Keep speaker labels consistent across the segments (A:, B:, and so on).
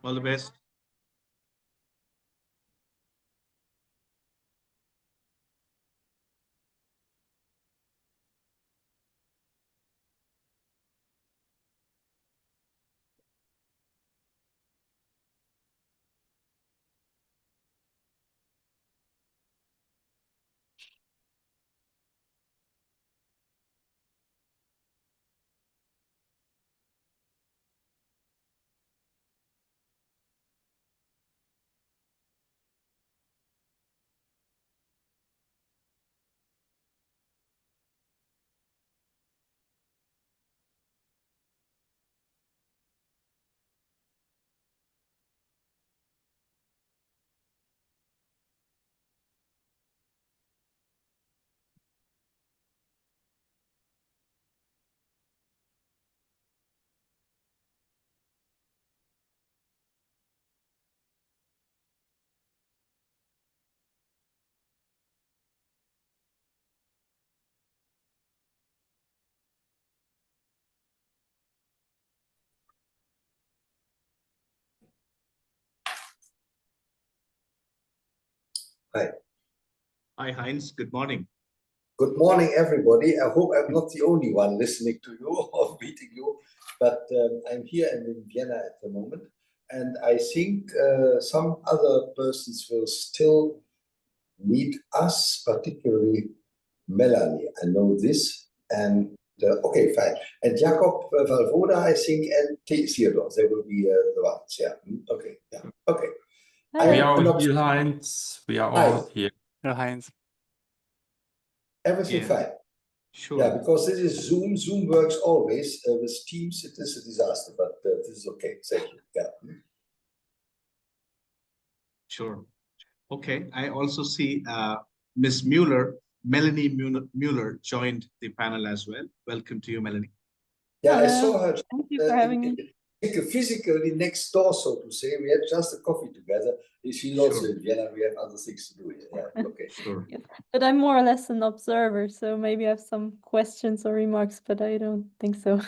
A: All the best.
B: Hi.
A: Hi, Heinz. Good morning.
B: Good morning, everybody. I hope I'm not the only one listening to you or meeting you, but I'm here and in Vienna at the moment. And I think some other persons will still meet us, particularly Melanie. I know this. And okay, fine. And Jakob Valvoda, I think, and Théodore, they will be the ones. Yeah. Okay. Yeah. Okay.
C: We are all here, Heinz. We are all here.
D: Hello, Heinz.
B: Everything fine.
A: Sure.
B: Yeah, because this is Zoom. Zoom works always. With Teams, it is a disaster, but this is okay. Thank you. Yeah.
A: Sure. Okay. I also see Miss Melanie Mueller joined the panel as well. Welcome to you, Melanie.
B: Yeah,
E: Hello.
B: I saw her.
E: Thank you for having me.
B: Physically next door, so to say. We had just a coffee together. She's also in Vienna. We have other things to do here. Yeah, okay.
A: Sure.
E: Yes. But I'm more or less an observer, so maybe I have some questions or remarks, but I don't think so.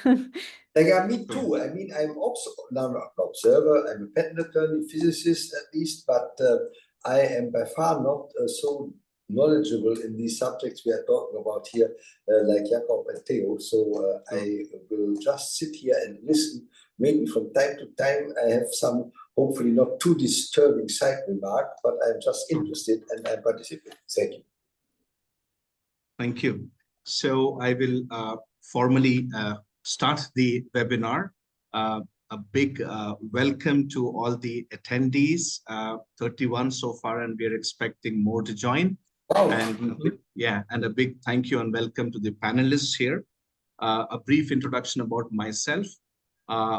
B: Yeah, me too. I mean, I'm also not an observer. I'm a patent attorney, physicist at least, but I am by far not so knowledgeable in these subjects we are talking about here, like Jakob and Theo. So I will just sit here and listen. Maybe from time to time I have some, hopefully not too disturbing side remark, but I'm just interested and I participate. Thank you.
A: Thank you. So I will formally start the webinar. A big welcome to all the attendees, 31 so far, and we are expecting more to join.
B: Oh.
A: And a big thank you and welcome to the panelists here. A brief introduction about myself.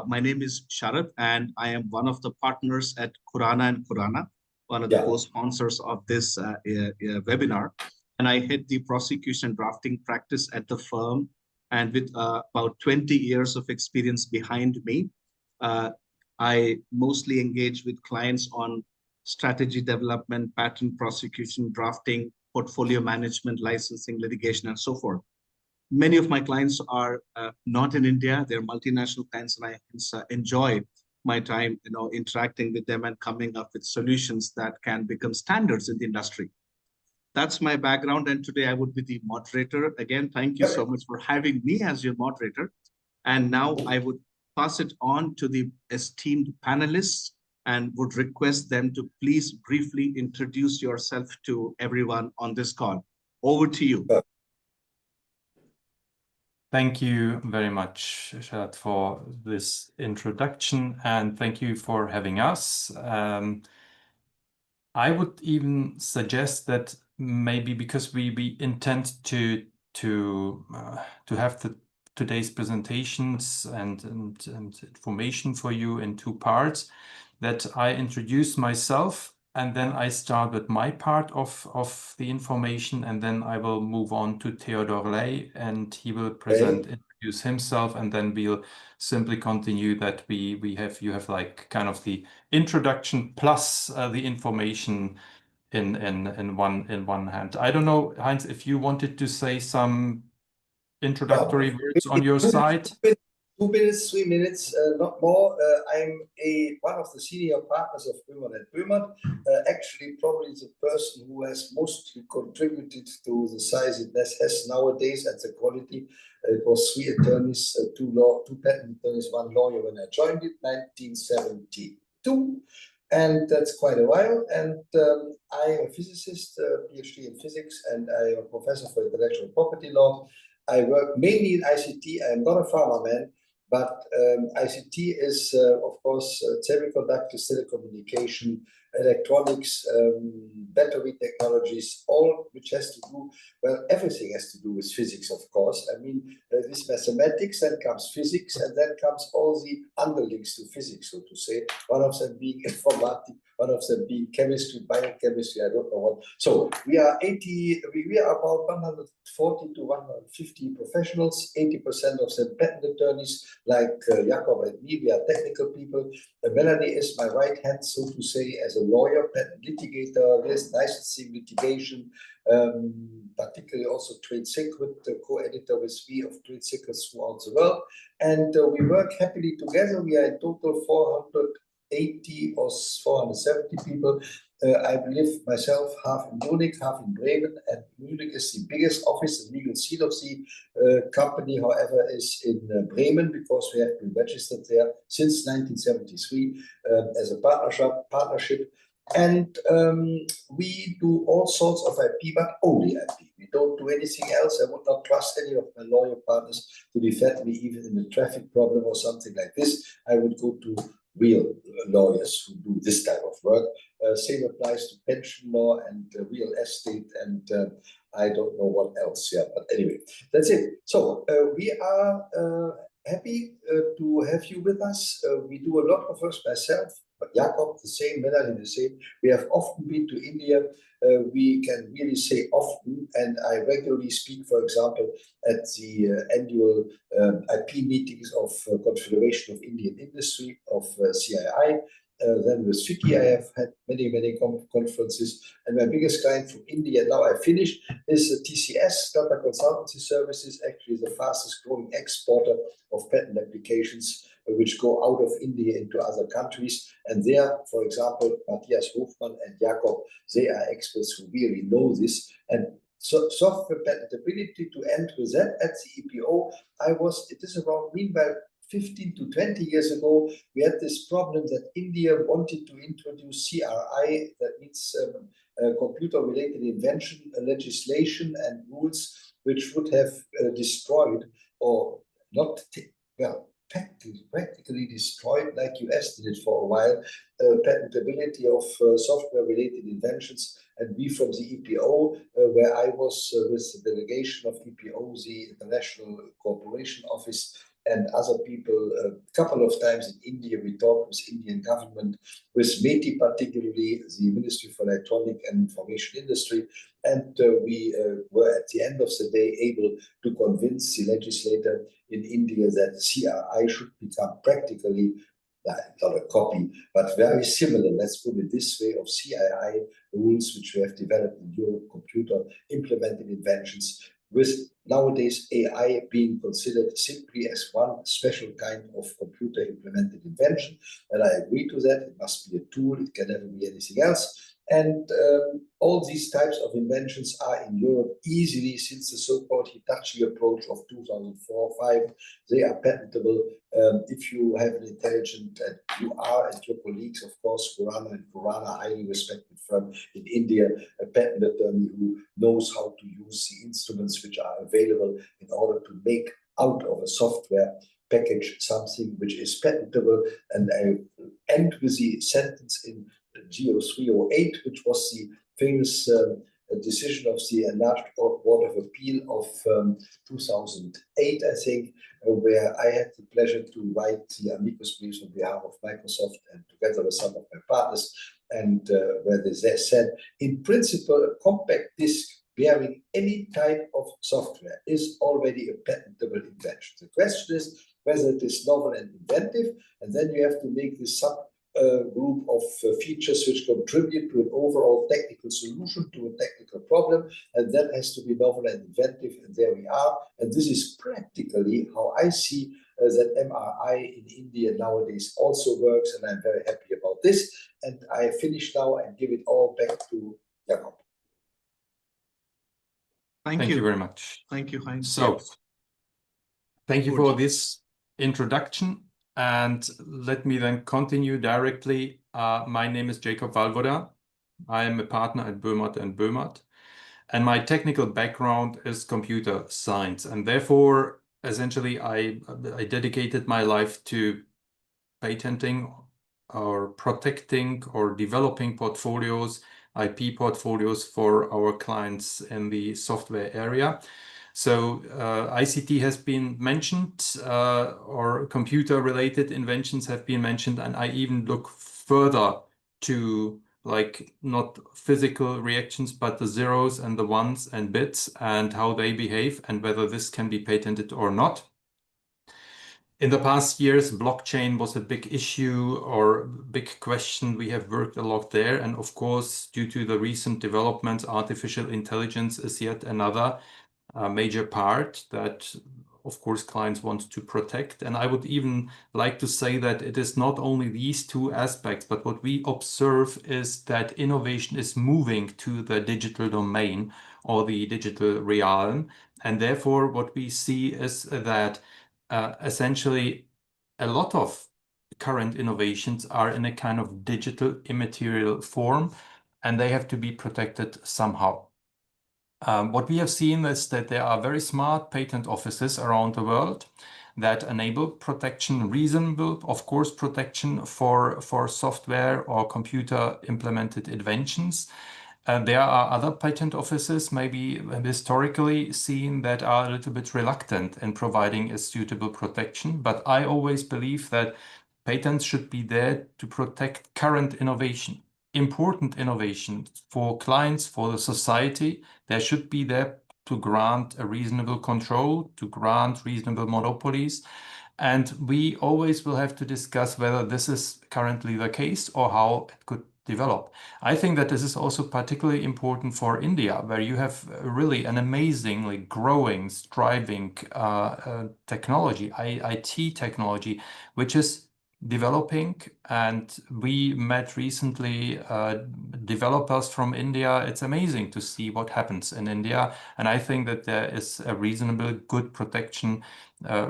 A: My name is Sharat, and I am one of the partners at Khurana and Khurana, one of the co-sponsors of this webinar. And I head the prosecution drafting practice at the firm. And with about 20 years of experience behind me, I mostly engage with clients on strategy development, patent prosecution, drafting, portfolio management, licensing, litigation, and so forth. Many of my clients are not in India. They're multinational clients, and I enjoy my time, interacting with them and coming up with solutions that can become standards in the industry. That's my background, and today I would be the moderator. Again, thank you so much for having me as your moderator. And now I would pass it on to the esteemed panelists and would request them to please briefly introduce yourself to everyone on this call. Over to you.
C: Thank you very much, Sharat, for this introduction, and thank you for having us. I would even suggest that maybe because we intend to have today's presentations and information for you in two parts, that I introduce myself and then I start with my part of the information, and then I will move on to Théodore Ley, and he will introduce himself, and then we'll simply continue that you have like kind of the introduction plus the information in one hand. I don't know, Heinz, if you wanted to say some introductory words on your side.
B: 2 minutes, 3 minutes, not more. I'm one of the senior partners of Boehmert at Boehmert. Actually, probably the person who has mostly contributed to the size it has nowadays and the quality. It was 3 attorneys, 2 patent attorneys, 1 lawyer when I joined it, 1972. And that's quite a while. And I am a physicist, PhD in physics, and I am a professor for intellectual property law. I work mainly in ICT. I am not a pharma man, but ICT is, of course, semiconductors, telecommunication, electronics, battery technologies, all which has to do, well, everything has to do with physics, of course. I mean, this mathematics, then comes physics, and then comes all the underlings to physics, so to say. One of them being informatics, one of them being chemistry, biochemistry, I don't know what. So we are about 140 to 150 professionals, 80% of them patent attorneys, like Jakob and me. We are technical people. Melanie is my right hand, so to say, as a lawyer, patent litigator, there's licensing litigation, particularly also trade secret, co-editor with me of trade secrets throughout the world. And we work happily together. We are in total 480 or 470 people. I live myself half in Munich, half in Bremen, and Munich is the biggest office, the legal seat of the company, however, is in Bremen, because we have been registered there since 1973 as a partnership. And we do all sorts of IP, but only IP. We don't do anything else. I would not trust any of my lawyer partners to defend me, even in a traffic problem or something like this. I would go to real lawyers who do this type of work. Same applies to pension law and real estate, and I don't know what else. Yeah, but anyway, that's it. So we are happy to have you with us. We do a lot of work myself, but Jakob the same, Melanie the same. We have often been to India. We can really say often, and I regularly speak, for example, at the annual IP meetings of Confederation of Indian Industry, of CII. Then with FICCI, I have had many conferences. And my biggest client from India, now I finished, is TCS, Tata Consultancy Services, actually the fastest growing exporter of patent applications, which go out of India into other countries. And there, for example, Matthias Hofmann and Jakob, they are experts who really know this. And so software patentability, to end with that, at the EPO, it is around, meanwhile, 15 to 20 years ago, we had this problem that India wanted to introduce CRI, that means computer-related invention legislation and rules, which would have destroyed, or not, well, practically destroyed, like US did it for a while, patentability of software-related inventions. And we from the EPO, where I was with the delegation of EPO, the International Cooperation Office, and other people, a couple of times in India, we talked with Indian government, with METI particularly, the Ministry for Electronic and Information Industry, and we were at the end of the day able to convince the legislator in India that CRI should become practically, not a copy, but very similar, let's put it this way, of CII rules which we have developed in Europe, computer implemented inventions, with nowadays AI being considered simply as one special kind of computer implemented invention. And I agree to that. It must be a tool. It can never be anything else. And all these types of inventions are in Europe easily, since the so-called Hitachi approach of 2004-5, they are patentable. If you have an intelligent, and you are, and your colleagues, of course, Khurana, highly respected firm in India, a patent attorney who knows how to use the instruments which are available in order to make out of a software package something which is patentable. And I end with the sentence in GO 308, which was the famous decision of the Enlarged Court of Appeal of 2008, I think, where I had the pleasure to write the amicus briefs on behalf of Microsoft and together with some of my partners, and where they said, in principle, a compact disk bearing any type of software is already a patentable invention. The question is whether it is novel and inventive, and then you have to make this group of features which contribute to an overall technical solution to a technical problem, and that has to be novel and inventive, and there we are. And this is practically how I see that MRI in India nowadays also works, and I'm very happy about this. And I finish now and give it all back to Jakob.
A: Thank
C: Thank you
A: you.
C: very much.
A: Thank you, Heinz.
C: So,
A: Yes.
C: thank you
A: Good.
C: for this introduction. And let me then continue directly. My name is Jakob Valvoda. I am a partner at Boehmert and Boehmert. And my technical background is computer science. And therefore, essentially, I dedicated my life to patenting or protecting or developing portfolios, IP portfolios for our clients in the software area. So ICT has been mentioned, or computer-related inventions have been mentioned, and I even look further to like not physical reactions, but the zeros and the ones and bits and how they behave and whether this can be patented or not. In the past years, blockchain was a big issue or big question. We have worked a lot there. And of course, due to the recent developments, artificial intelligence is yet another major part that, of course, clients want to protect. And I would even like to say that it is not only these two aspects, but what we observe is that innovation is moving to the digital domain or the digital realm. And therefore, what we see is that essentially a lot of current innovations are in a kind of digital immaterial form, and they have to be protected somehow. What we have seen is that there are very smart patent offices around the world that enable protection, reasonable, of course, protection for software or computer implemented inventions. There are other patent offices, maybe historically seen, that are a little bit reluctant in providing a suitable protection. But I always believe that patents should be there to protect current innovation, important innovation for clients, for the society. There should be there to grant a reasonable control, to grant reasonable monopolies. And we always will have to discuss whether this is currently the case or how it could develop. I think that this is also particularly important for India, where you have really an amazingly growing, striving technology, IT technology, which is developing. And we met recently developers from India. It's amazing to see what happens in India. And I think that there is a reasonable good protection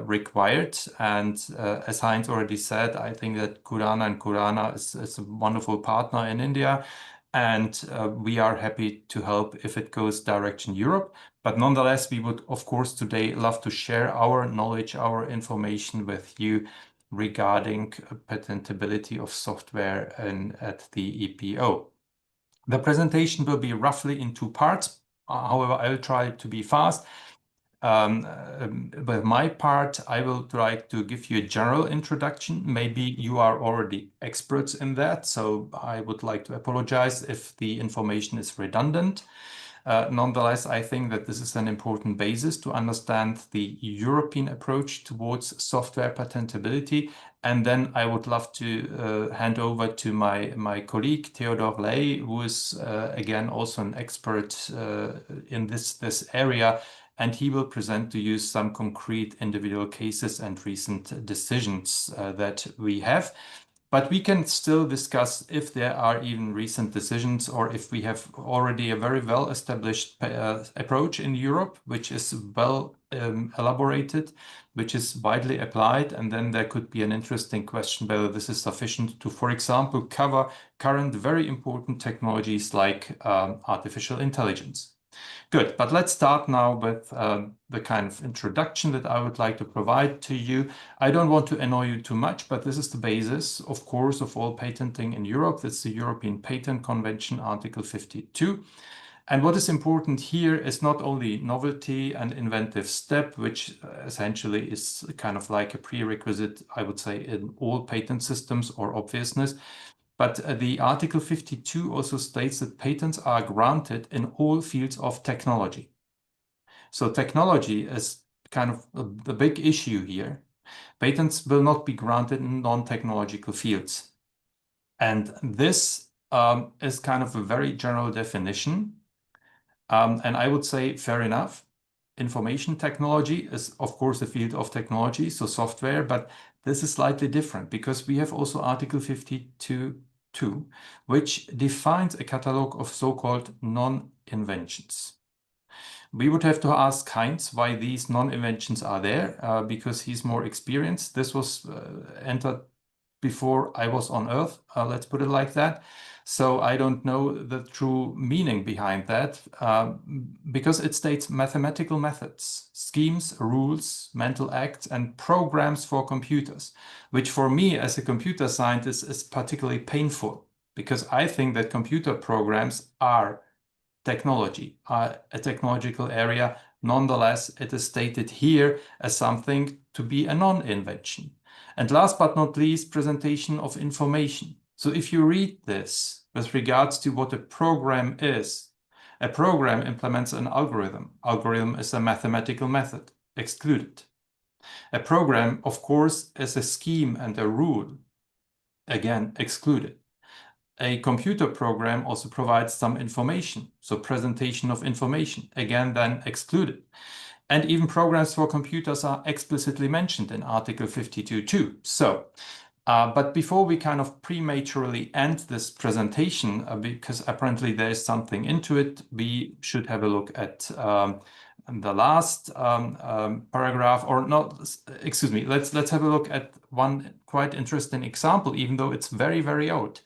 C: required. And as Heinz already said, I think that Khurana is a wonderful partner in India. And we are happy to help if it goes direction Europe. But nonetheless, we would, of course, today love to share our knowledge, our information with you regarding patentability of software at the EPO. The presentation will be roughly in two parts. However, I'll try to be fast. With my part, I will try to give you a general introduction. Maybe you are already experts in that, so I would like to apologize if the information is redundant. Nonetheless, I think that this is an important basis to understand the European approach towards software patentability. And then I would love to hand over to my colleague, Théodore Ley, who is, again, also an expert in this area. And he will present to you some concrete individual cases and recent decisions that we have. But we can still discuss if there are even recent decisions or if we have already a very well-established approach in Europe, which is well elaborated, which is widely applied. And then there could be an interesting question whether this is sufficient to, for example, cover current very important technologies like artificial intelligence. Good, but let's start now with the kind of introduction that I would like to provide to you. I don't want to annoy you too much, but this is the basis, of course, of all patenting in Europe. That's the European Patent Convention, Article 52. And what is important here is not only novelty and inventive step, which essentially is kind of like a prerequisite, I would say, in all patent systems or obviousness. But the Article 52 also states that patents are granted in all fields of technology. So technology is kind of the big issue here. Patents will not be granted in non-technological fields. And this is kind of a very general definition. And I would say fair enough. information technology is, of course, the field of technology, so software, but this is slightly different because we have also Article 52.2, which defines a catalog of so-called non-inventions. We would have to ask Heinz why these non-inventions are there, because he's more experienced. This was entered before I was on Earth, let's put it like that. So I don't know the true meaning behind that, because it states mathematical methods, schemes, rules, mental acts, and programs for computers, which for me as a computer scientist is particularly painful, because I think that computer programs are technology, a technological area. Nonetheless, it is stated here as something to be a non-invention. And last but not least, presentation of information. So if you read this with regards to what a program is, a program implements an algorithm. Algorithm is a mathematical method, excluded. A program, of course, is a scheme and a rule, again, excluded. A computer program also provides some information, so presentation of information, again, then excluded. And even programs for computers are explicitly mentioned in Article 52.2. So, but before we kind of prematurely end this presentation, because apparently there is something into it, we should have a look at the last paragraph, or not, excuse me, let's have a look at one quite interesting example, even though it's very, very old.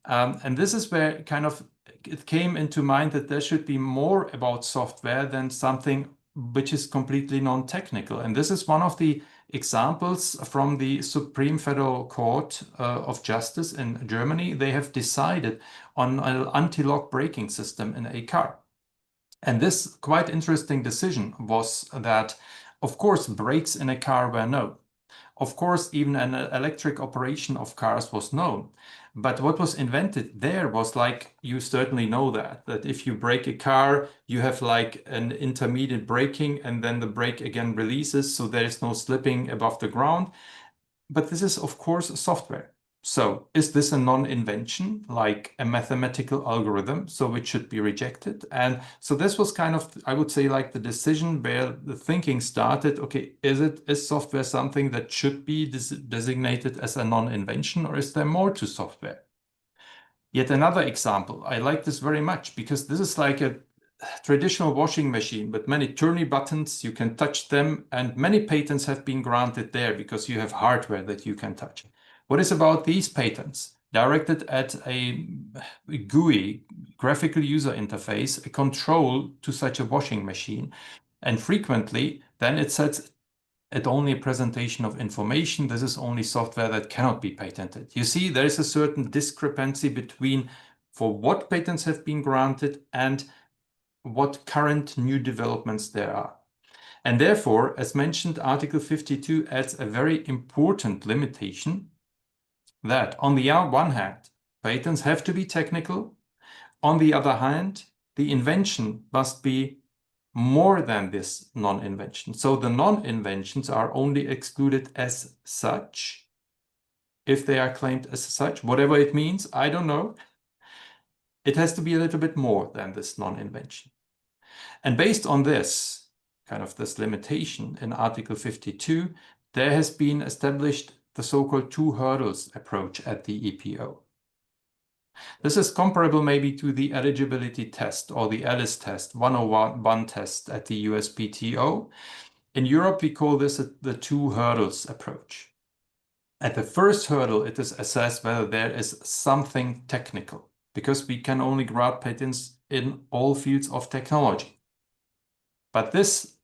C: And this is where kind of it came into mind that there should be more about software than something which is completely non-technical. And this is one of the examples from the Supreme Federal Court of Justice in Germany. They have decided on an anti-lock braking system in a car. And this quite interesting decision was that, of course, brakes in a car were known. Of course, even an electric operation of cars was known. But what was invented there was like, you certainly know that if you brake a car, you have like an intermediate braking and then the brake again releases, so there is no slipping above the ground. But this is, of course, software. So is this a non-invention, like a mathematical algorithm, so it should be rejected? And so this was kind of, I would say, like the decision where the thinking started, okay, is software something that should be designated as a non-invention, or is there more to software? Yet another example, I like this very much because this is like a traditional washing machine with many turny buttons, you can touch them, and many patents have been granted there because you have hardware that you can touch. What is about these patents? Directed at a GUI, graphical user interface, a control to such a washing machine. And frequently, then it says it only a presentation of information. This is only software that cannot be patented. You see, there is a certain discrepancy between for what patents have been granted and what current new developments there are. And therefore, as mentioned, Article 52 adds a very important limitation that on the one hand, patents have to be technical. On the other hand, the invention must be more than this non-invention. So the non-inventions are only excluded as such, if they are claimed as such, whatever it means, I don't know. It has to be a little bit more than this non-invention. And based on this, kind of this limitation in Article 52, there has been established the so-called two hurdles approach at the EPO. This is comparable maybe to the eligibility test or the Alice test, 101 test at the USPTO. In Europe, we call this the two hurdles approach. At the first hurdle, it is assessed whether there is something technical, because we can only grant patents in all fields of technology. But this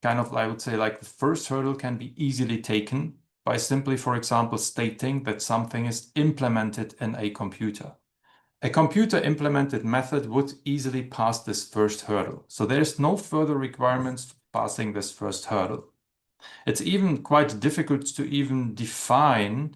C: kind of, I would say, like the first hurdle can be easily taken by simply, for example, stating that something is implemented in a computer. A computer implemented method would easily pass this first hurdle. So there's no further requirements for passing this first hurdle. It's even quite difficult to even define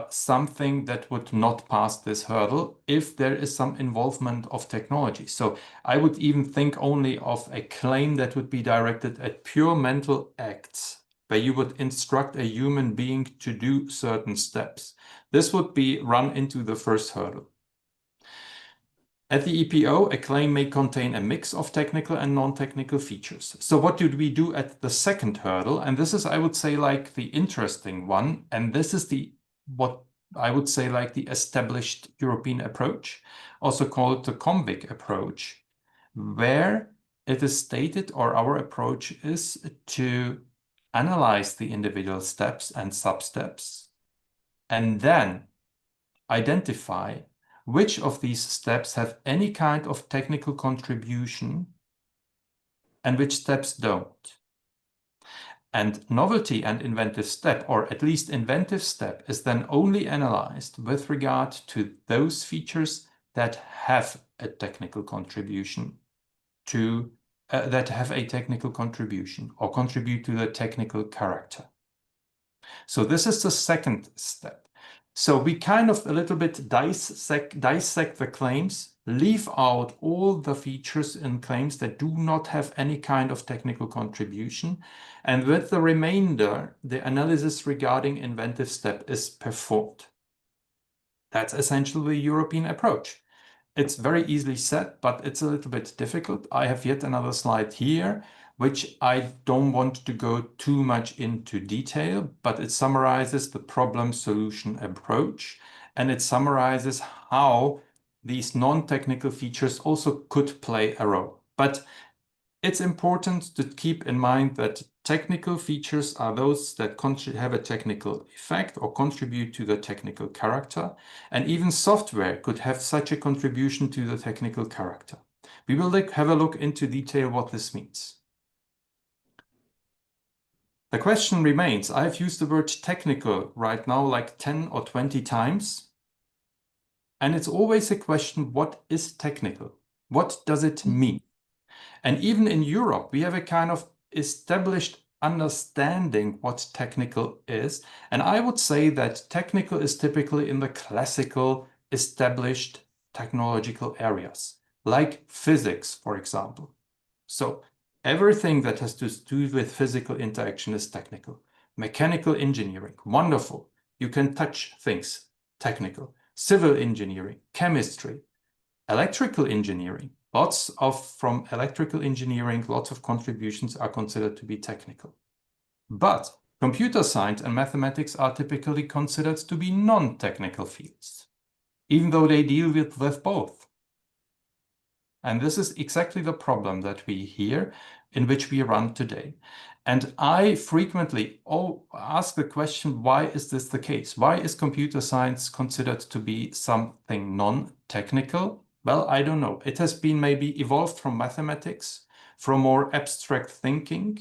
C: something that would not pass this hurdle if there is some involvement of technology. So I would even think only of a claim that would be directed at pure mental acts, where you would instruct a human being to do certain steps. This would be run into the first hurdle. At the EPO, a claim may contain a mix of technical and non-technical features. So what did we do at the second hurdle? And this is, I would say, like the interesting one. And this is what I would say like the established European approach, also called the COMVIC approach, where it is stated, or our approach is to analyze the individual steps and sub-steps, and then identify which of these steps have any kind of technical contribution and which steps don't. And novelty and inventive step, or at least inventive step, is then only analyzed with regard to those features that have a technical contribution or contribute to the technical character. So this is the second step. So we kind of a little bit dissect the claims, leave out all the features in claims that do not have any kind of technical contribution. And with the remainder, the analysis regarding inventive step is performed. That's essentially the European approach. It's very easily said, but it's a little bit difficult. I have yet another slide here, which I don't want to go too much into detail, but it summarizes the problem-solution approach, and it summarizes how these non-technical features also could play a role. But it's important to keep in mind that technical features are those that have a technical effect or contribute to the technical character, and even software could have such a contribution to the technical character. We will have a look into detail what this means. The question remains, I've used the word technical right now like 10 or 20 times, and it's always a question, what is technical? What does it mean? And even in Europe, we have a kind of established understanding what technical is. And I would say that technical is typically in the classical established technological areas, like physics, for example. So everything that has to do with physical interaction is technical. Mechanical engineering, wonderful. You can touch things, technical. Civil engineering, chemistry, electrical engineering. From electrical engineering, lots of contributions are considered to be technical. But computer science and mathematics are typically considered to be non-technical fields, even though they deal with both. And this is exactly the problem that we hear, in which we run today. And I frequently ask the question, why is this the case? Why is computer science considered to be something non-technical? Well, I don't know. It has been maybe evolved from mathematics, from more abstract thinking.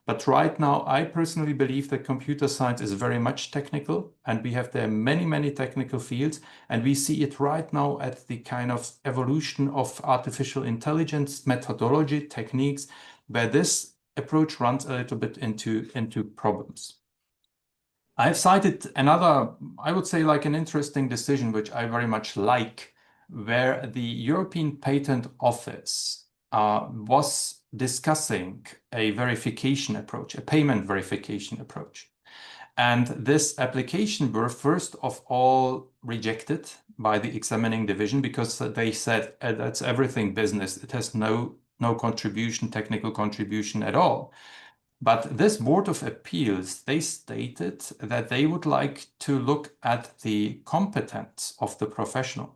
C: But right now, I personally believe that computer science is very much technical, and we have there many, many technical fields. And we see it right now at the kind of evolution of artificial intelligence, methodology, techniques, where this approach runs a little bit into problems. I've cited another, I would say, like an interesting decision, which I very much like, where the European Patent Office was discussing a verification approach, a payment verification approach. And this application were first of all rejected by the examining division because they said that's everything business. It has no contribution, technical contribution at all. But this Board of Appeals, they stated that they would like to look at the competence of the professional.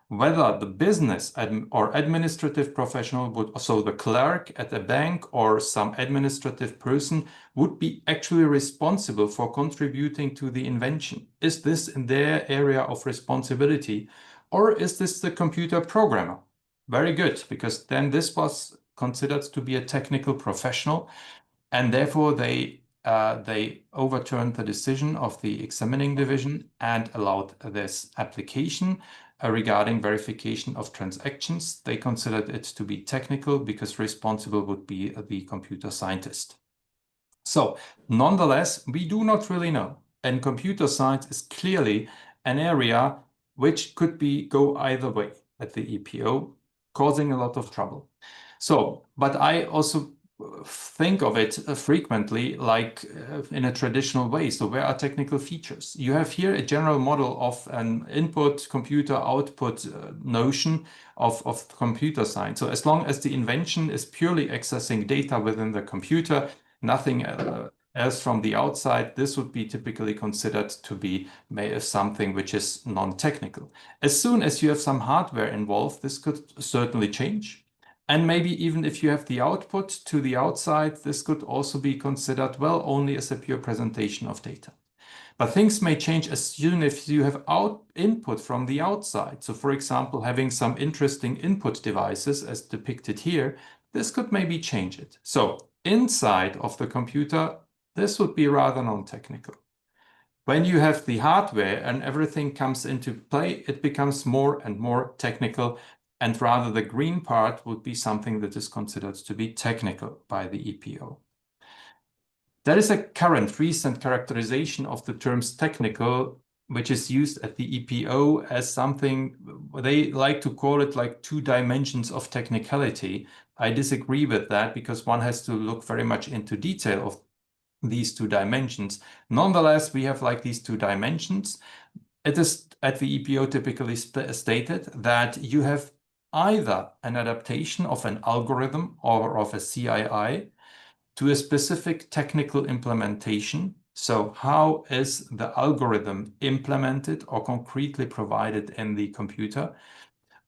C: Whether the business or administrative professional would, so the clerk at a bank or some administrative person, would be actually responsible for contributing to the invention. Is this in their area of responsibility, or is this the computer programmer? Very good, because then this was considered to be a technical professional, and therefore they overturned the decision of the examining division and allowed this application regarding verification of transactions. They considered it to be technical because responsible would be the computer scientist. So nonetheless, we do not really know. And computer science is clearly an area which could go either way at the EPO, causing a lot of trouble. So, but I also think of it frequently like in a traditional way. So where are technical features? You have here a general model of an input, computer, output notion of computer science. So as long as the invention is purely accessing data within the computer, nothing else from the outside, this would be typically considered to be something which is non-technical. As soon as you have some hardware involved, this could certainly change. And maybe even if you have the output to the outside, this could also be considered, well, only as a pure presentation of data. But things may change as soon as you have input from the outside. So for example, having some interesting input devices as depicted here, this could maybe change it. So inside of the computer, this would be rather non-technical. When you have the hardware and everything comes into play, it becomes more and more technical, and rather the green part would be something that is considered to be technical by the EPO. There is a current recent characterization of the terms technical, which is used at the EPO as something, they like to call it like 2 dimensions of technicality. I disagree with that because one has to look very much into detail of these 2 dimensions. Nonetheless, we have like these 2 dimensions. It is at the EPO typically stated that you have either an adaptation of an algorithm or of a CII to a specific technical implementation. So how is the algorithm implemented or concretely provided in the computer?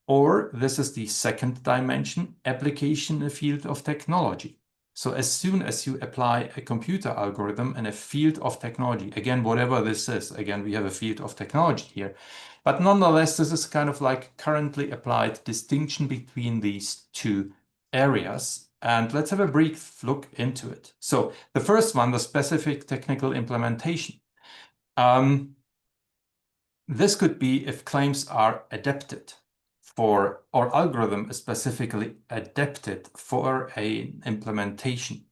C: Or this is the second dimension, application in the field of technology. So as soon as you apply a computer algorithm in a field of technology, again, whatever this is, again, we have a field of technology here, but nonetheless, this is kind of like currently applied distinction between these 2 areas. And let's have a brief look into it. So the first one, the specific technical implementation. This could be if claims are adapted for, or algorithm is specifically adapted for an implementation.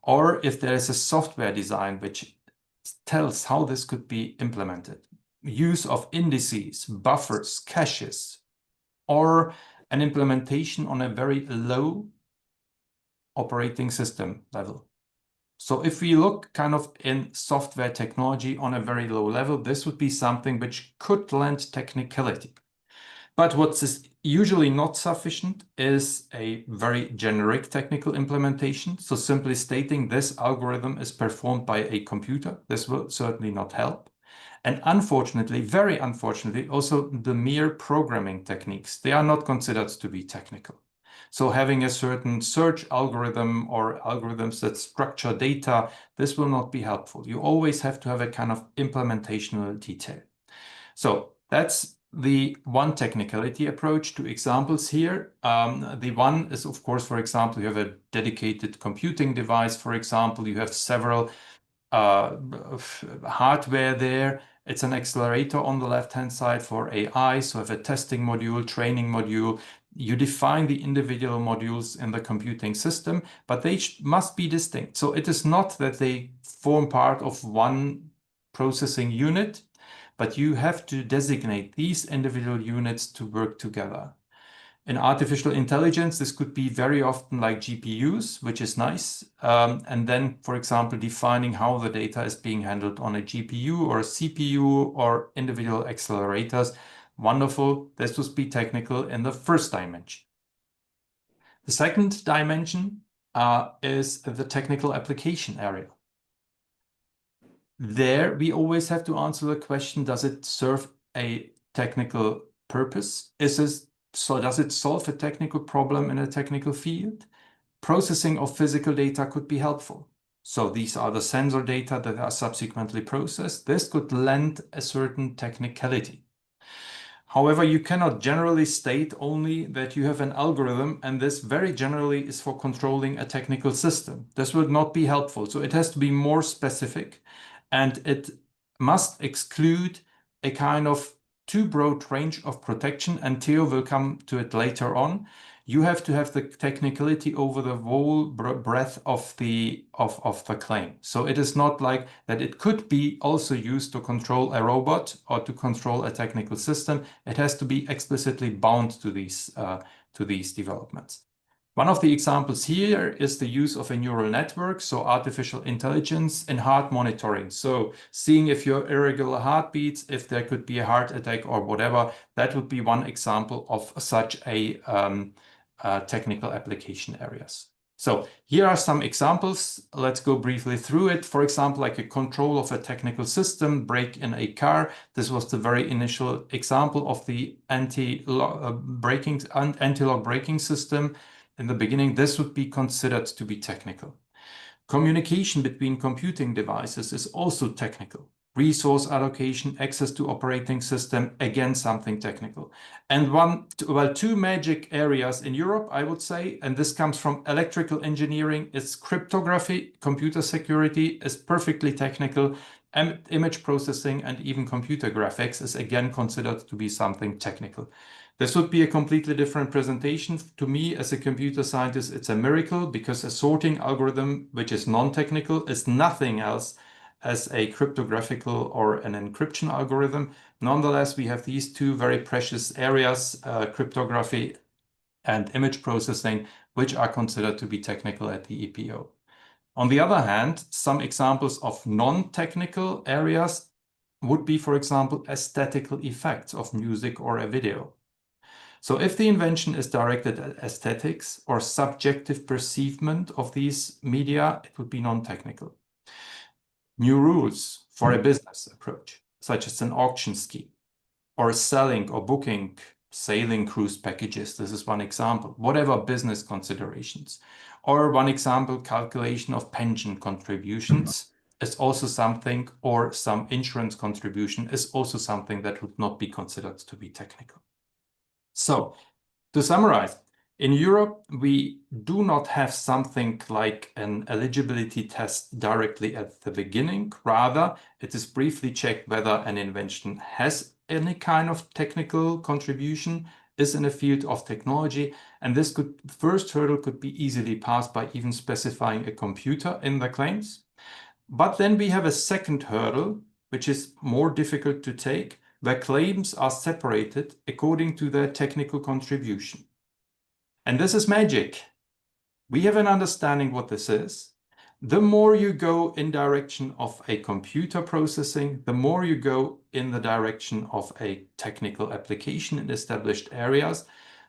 C: Or if there is a software design which tells how this could be implemented. Use of indices, buffers, caches, or an implementation on a very low operating system level. So if we look kind of in software technology on a very low level, this would be something which could lend technicality. But what is usually not sufficient is a very generic technical implementation. So simply stating this algorithm is performed by a computer, this will certainly not help. And unfortunately, very unfortunately, also the mere programming techniques, they are not considered to be technical. So having a certain search algorithm or algorithms that structure data, this will not be helpful. You always have to have a kind of implementational detail. So that's the one technicality approach. 2 examples here. The one is, of course, for example, you have a dedicated computing device. For example, you have several hardware there. It's an accelerator on the left-hand side for AI. So you have a testing module, training module. You define the individual modules in the computing system, but they must be distinct. So it is not that they form part of one processing unit, but you have to designate these individual units to work together. In artificial intelligence, this could be very often like GPUs, which is nice. And then, for example, defining how the data is being handled on a GPU or a CPU or individual accelerators. Wonderful. This would be technical in the first dimension. The second dimension is the technical application area. There, we always have to answer the question, does it serve a technical purpose? So does it solve a technical problem in a technical field? Processing of physical data could be helpful. So these are the sensor data that are subsequently processed. This could lend a certain technicality. However, you cannot generally state only that you have an algorithm and this very generally is for controlling a technical system. This would not be helpful. So it has to be more specific and it must exclude a kind of too broad range of protection, and Theo will come to it later on. You have to have the technicality over the whole breadth of the claim. So it is not like that it could be also used to control a robot or to control a technical system. It has to be explicitly bound to these developments. One of the examples here is the use of a neural network, so artificial intelligence in heart monitoring. So seeing if your irregular heartbeats, if there could be a heart attack or whatever, that would be one example of such a technical application areas. So here are some examples. Let's go briefly through it. For example, like a control of a technical system, brake in a car. This was the very initial example of the anti-lock braking system. In the beginning, this would be considered to be technical. Communication between computing devices is also technical. Resource allocation, access to operating system, again, something technical. And two magic areas in Europe, I would say, and this comes from electrical engineering, is cryptography, computer security is perfectly technical, and image processing and even computer graphics is again considered to be something technical. This would be a completely different presentation. To me, as a computer scientist, it's a miracle because a sorting algorithm, which is non-technical, is nothing else as a cryptographical or an encryption algorithm. Nonetheless, we have these two very precious areas, cryptography and image processing, which are considered to be technical at the EPO. On the other hand, some examples of non-technical areas would be, for example, aesthetical effects of music or a video. So if the invention is directed at aesthetics or subjective perceivement of these media, it would be non-technical. New rules for a business approach, such as an auction scheme, or selling or booking sailing cruise packages. This is one example. Whatever business considerations. Or one example, calculation of pension contributions is also something, or some insurance contribution is also something that would not be considered to be technical. So, to summarize, in Europe, we do not have something like an eligibility test directly at the beginning. Rather, it is briefly checked whether an invention has any kind of technical contribution, is in a field of technology, and this first hurdle could be easily passed by even specifying a computer in the claims. But then we have a second hurdle, which is more difficult to take, where claims are separated according to their technical contribution. And this is magic. We have an understanding what this is. The more you go in direction of a computer processing, the more you go in the direction of a technical application in established areas,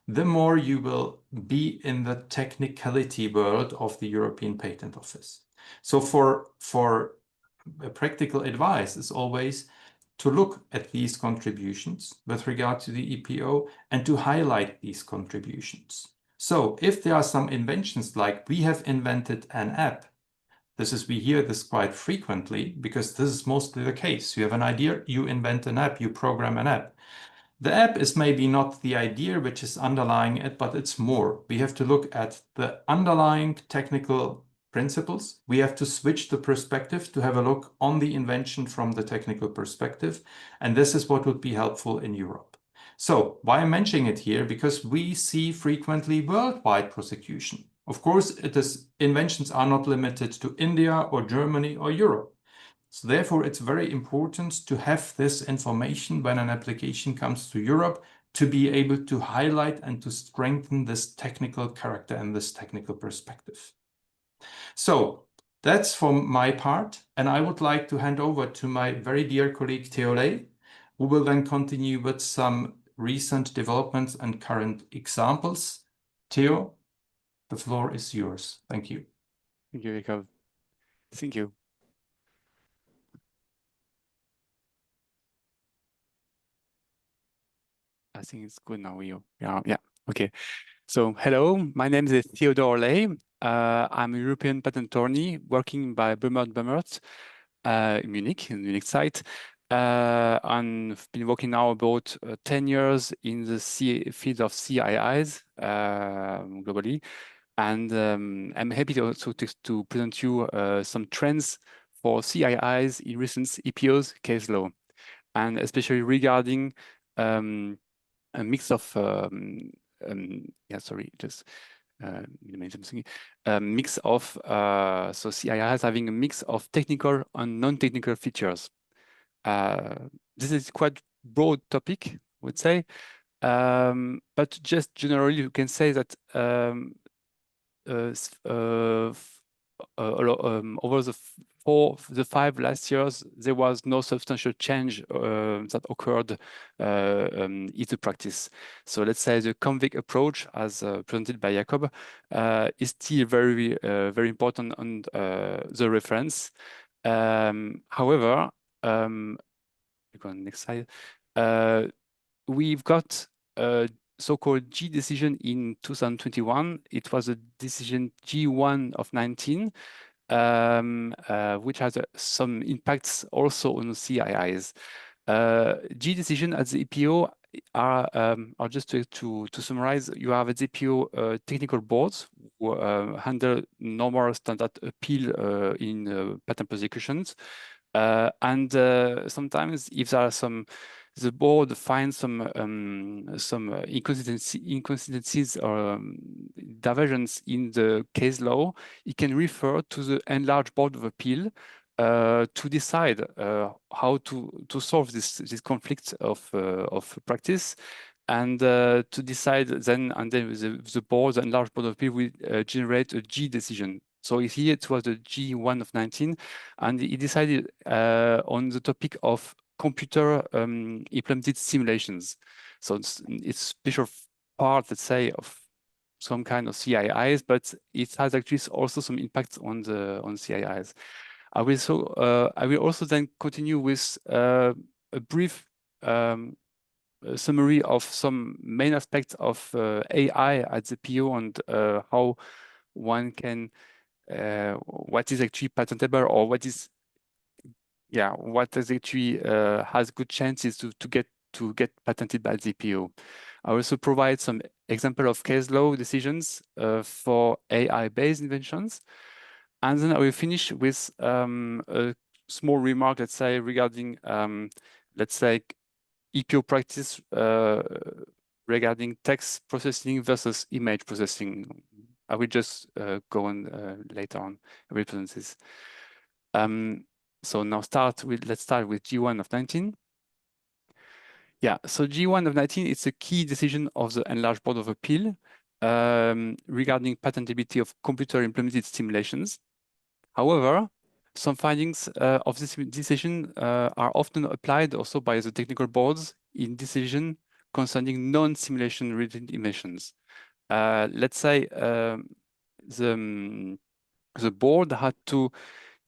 C: the more you will be in the technicality world of the European Patent Office. So for a practical advice is always to look at these contributions with regard to the EPO and to highlight these contributions. So if there are some inventions like we have invented an app, we hear this quite frequently because this is mostly the case. You have an idea, you invent an app, you program an app. The app is maybe not the idea which is underlying it, but it's more. We have to look at the underlying technical principles. We have to switch the perspective to have a look on the invention from the technical perspective. And this is what would be helpful in Europe. So why I'm mentioning it here? Because we see frequently worldwide prosecution. Of course, inventions are not limited to India or Germany or Europe. So therefore, it's very important to have this information when an application comes to Europe to be able to highlight and to strengthen this technical character and this technical perspective. So that's from my part. And I would like to hand over to my very dear colleague, Théodore Ley, who will then continue with some recent developments and current examples. Theo, the floor is yours. Thank you.
D: Thank you, Jakob. Thank you. I think it's good now. Yeah. Okay. So hello, my name is Théodore Ley. I'm a European patent attorney working by Boehmert in Munich site. I've been working now about 10 years in the field of CIIs globally. And I'm happy also to present you some trends for CIIs in recent EPO's case law, and especially regarding a mix of mix of so CIIs having a mix of technical and non-technical features. This is quite broad topic, I would say, but just generally you can say that over the 5 last years, there was no substantial change that occurred in the practice. So let's say the convict approach, as presented by Jakob, is still very, very important on the reference. However, go on next slide. We've got a so-called G decision in 2021. It was a decision G1 of 19, which has some impacts also on CIIs. G decision at the EPO are just to summarize, you have at the EPO technical boards who handle normal standard appeal in patent prosecutions. And sometimes if there are the board finds some inconsistencies or diversions in the case law, it can refer to the enlarged board of appeal to decide how to solve this conflict of practice, and to decide then, and then the board, the enlarged board of appeal, will generate a G decision. So here it was the G1 of 19, and he decided on the topic of computer implemented simulations. So it's special part, let's say, of some kind of CIIs, but it has actually also some impact on CIIs. I will also then continue with a brief summary of some main aspects of AI at the PO and how one can what is actually patentable, or what is actually has good chances to get patented by the PO. I also provide some example of case law decisions for AI-based inventions, and then I will finish with a small remark, let's say, regarding let's say EPO practice regarding text processing versus image processing. I will just go on later on. I will present this. So now let's start with G1 of 19. Yeah, so G1 of 19, it's a key decision of the enlarged board of appeal regarding patentability of computer implemented simulations. However, some findings of this decision are often applied also by the technical boards in decision concerning non-simulation related inventions. Let's say the board had to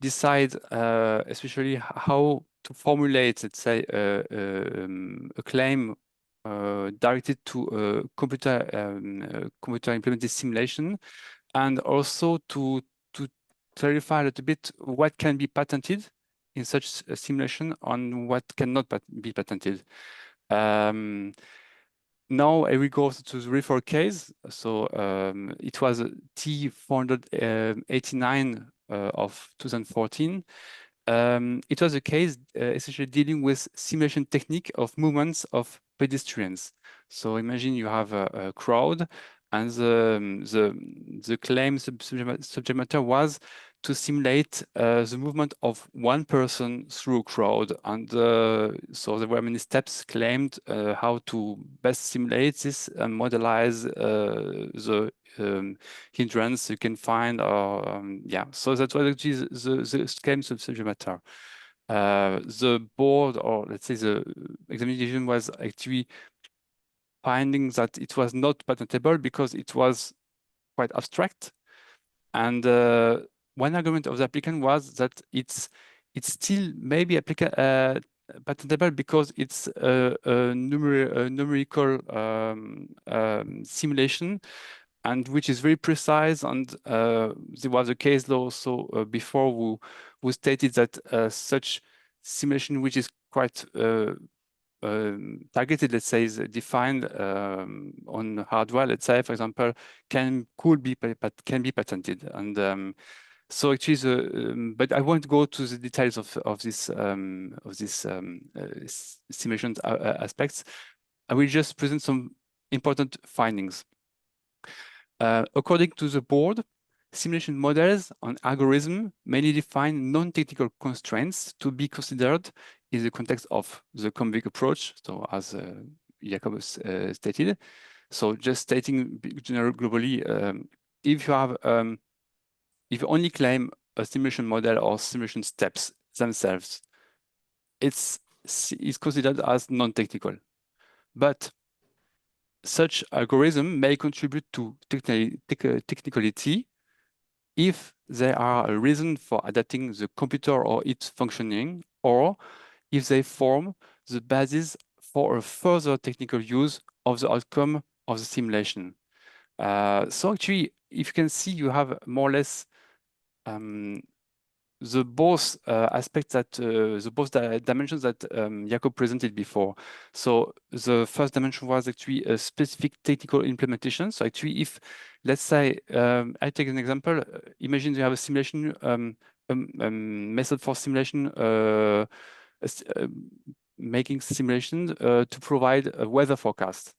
D: decide especially how to formulate, let's say, a claim directed to a computer implemented simulation, and also to clarify a little bit what can be patented in such a simulation and what cannot be patented. Now I will go to the refer case. So it was T489 of 2014. It was a case essentially dealing with simulation technique of movements of pedestrians. So imagine you have a crowd, and the claim subject matter was to simulate the movement of one person through a crowd. And so there were many steps claimed how to best simulate this and modelize the hindrance you can find. So that was actually the claim subject matter. The board, or let's say the examination, was actually finding that it was not patentable because it was quite abstract. And one argument of the applicant was that it's still maybe patentable because it's a numerical simulation, and which is very precise. And there was a case law also before who stated that such simulation, which is quite targeted, let's say, is defined on hardware, let's say, for example, can be patented. And so it is, but I won't go to the details of this simulation aspects. I will just present some important findings. According to the board, simulation models and algorithms mainly define non-technical constraints to be considered in the context of the convict approach, so as Jakob stated. So just stating globally, if you have if you only claim a simulation model or simulation steps themselves, it's considered as non-technical. But such algorithm may contribute to technicality if there are a reason for adapting the computer or its functioning, or if they form the basis for a further technical use of the outcome of the simulation. So actually, if you can see, you have more or less the both aspects that the both dimensions that Jakob presented before. So the first dimension was actually a specific technical implementation. So actually, if let's say I take an example, imagine you have a simulation method for simulation, making simulation to provide a weather forecast.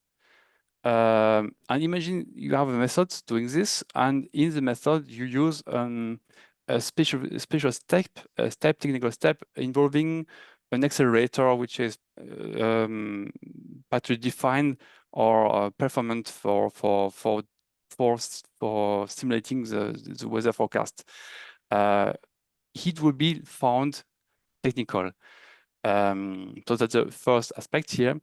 D: And imagine you have a method doing this, and in the method you use a special step, technical step involving an accelerator, which is battery defined or performant for simulating the weather forecast. It will be found technical. So that's the first aspect here.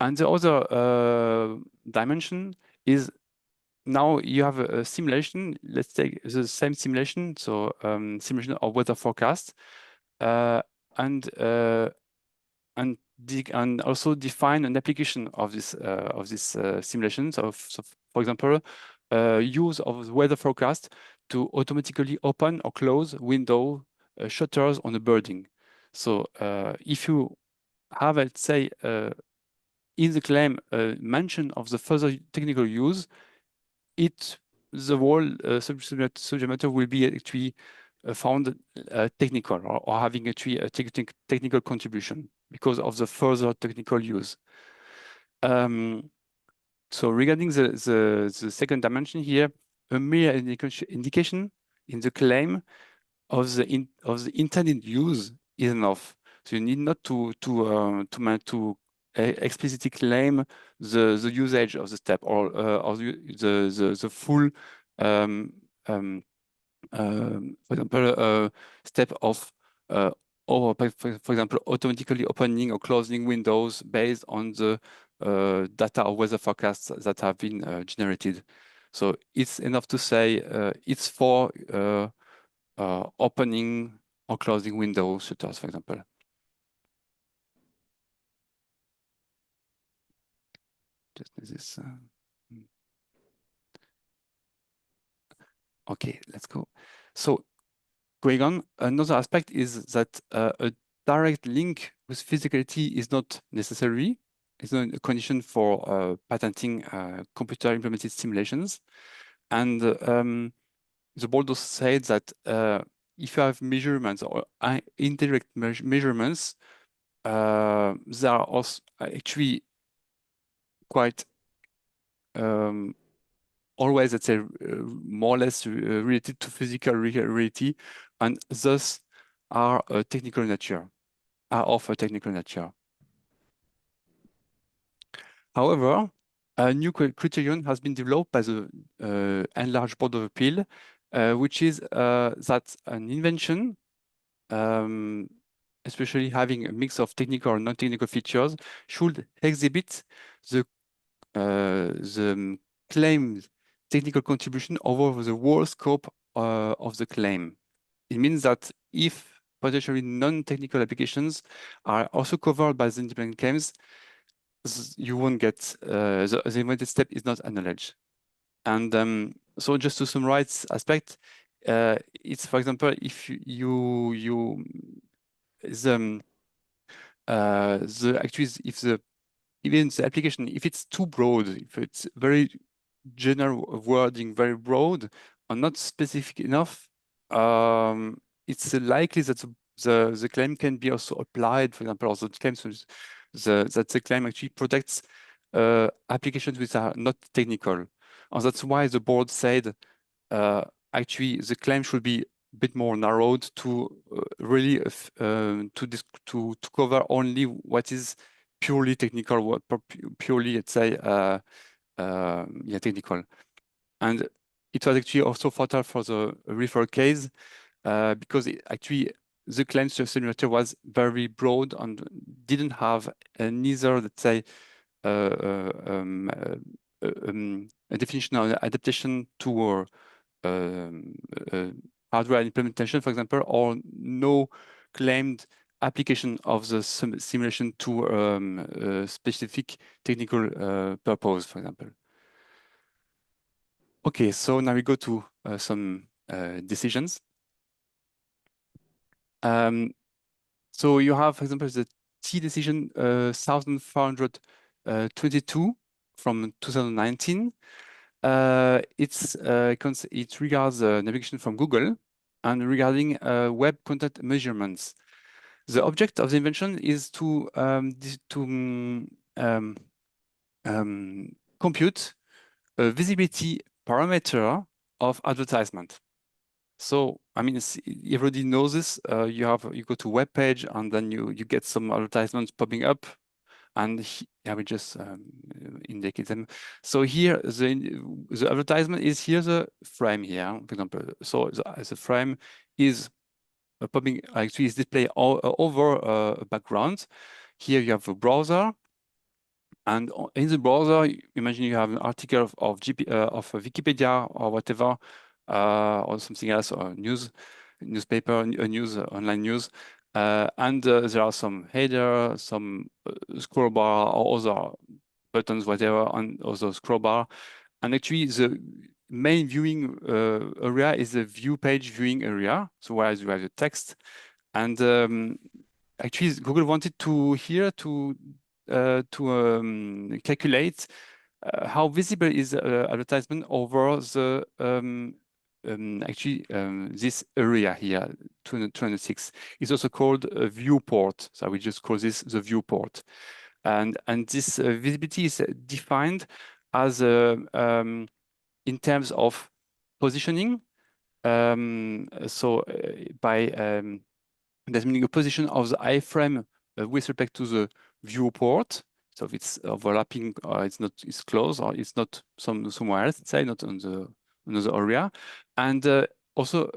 D: And the other dimension is now you have a simulation. Let's take the same simulation, so simulation of weather forecast, and also define an application of this simulation. So for example, use of the weather forecast to automatically open or close window shutters on a building. So if you have, let's say, in the claim mention of the further technical use, the whole subject matter will be actually found technical or having actually a technical contribution because of the further technical use. So regarding the second dimension here, a mere indication in the claim of the intended use is enough. So you need not to explicitly claim the usage of the step or the full for example step of or for example automatically opening or closing windows based on the data or weather forecasts that have been generated. So it's enough to say it's for opening or closing window shutters, for example. Just this. Okay, let's go. So going on, another aspect is that a direct link with physicality is not necessary. It's not a condition for patenting computer implemented simulations. And the board also said that if you have measurements or indirect measurements, they are also actually quite always, let's say, more or less related to physical reality, and thus are of a technical nature. However, a new criterion has been developed by the enlarged Board of Appeal, which is that an invention, especially having a mix of technical or non-technical features, should exhibit the claimed technical contribution over the whole scope of the claim. It means that if potentially non-technical applications are also covered by the independent claims, you won't get the invented step is not acknowledged. And so just to summarize this aspect, it's, for example, if even the application, if it's too broad, if it's very general wording, very broad, or not specific enough, it's likely that the claim can be also applied, for example, also claims that the claim actually protects applications which are not technical. And that's why the board said actually the claim should be a bit more narrowed to really to cover only what is purely technical, purely, let's say, technical. And it was actually also fatal for the refer case because actually the claim simulator was very broad and didn't have neither, let's say, a definition of adaptation to hardware implementation, for example, or no claimed application of the simulation to a specific technical purpose, for example. Okay, so now we go to some decisions. So you have, for example, the T decision 1422 from 2019. It regards navigation from Google and regarding web content measurements. The object of the invention is to compute a visibility parameter of advertisement. So, I mean, everybody knows this. You go to web page and then you get some advertisements popping up, and I will just indicate them. So here the advertisement is here the frame here, for example. So the frame is popping actually is displayed over a background. Here you have a browser. And in the browser, imagine you have an article of Wikipedia or whatever, or something else, or newspaper, news, online news. And there are some header, some scroll bar, or other buttons, whatever, on other scroll bar. And actually, the main viewing area is the view page viewing area. So whereas you have the text, and actually, Google wanted to calculate how visible is advertisement over the this area here, 206. It's also called a viewport. So we just call this the viewport. And this visibility is defined as in terms of positioning. So by determining the position of the iframe with respect to the viewport. So if it's overlapping, or it's close, or it's not somewhere else, say not on the another area, and also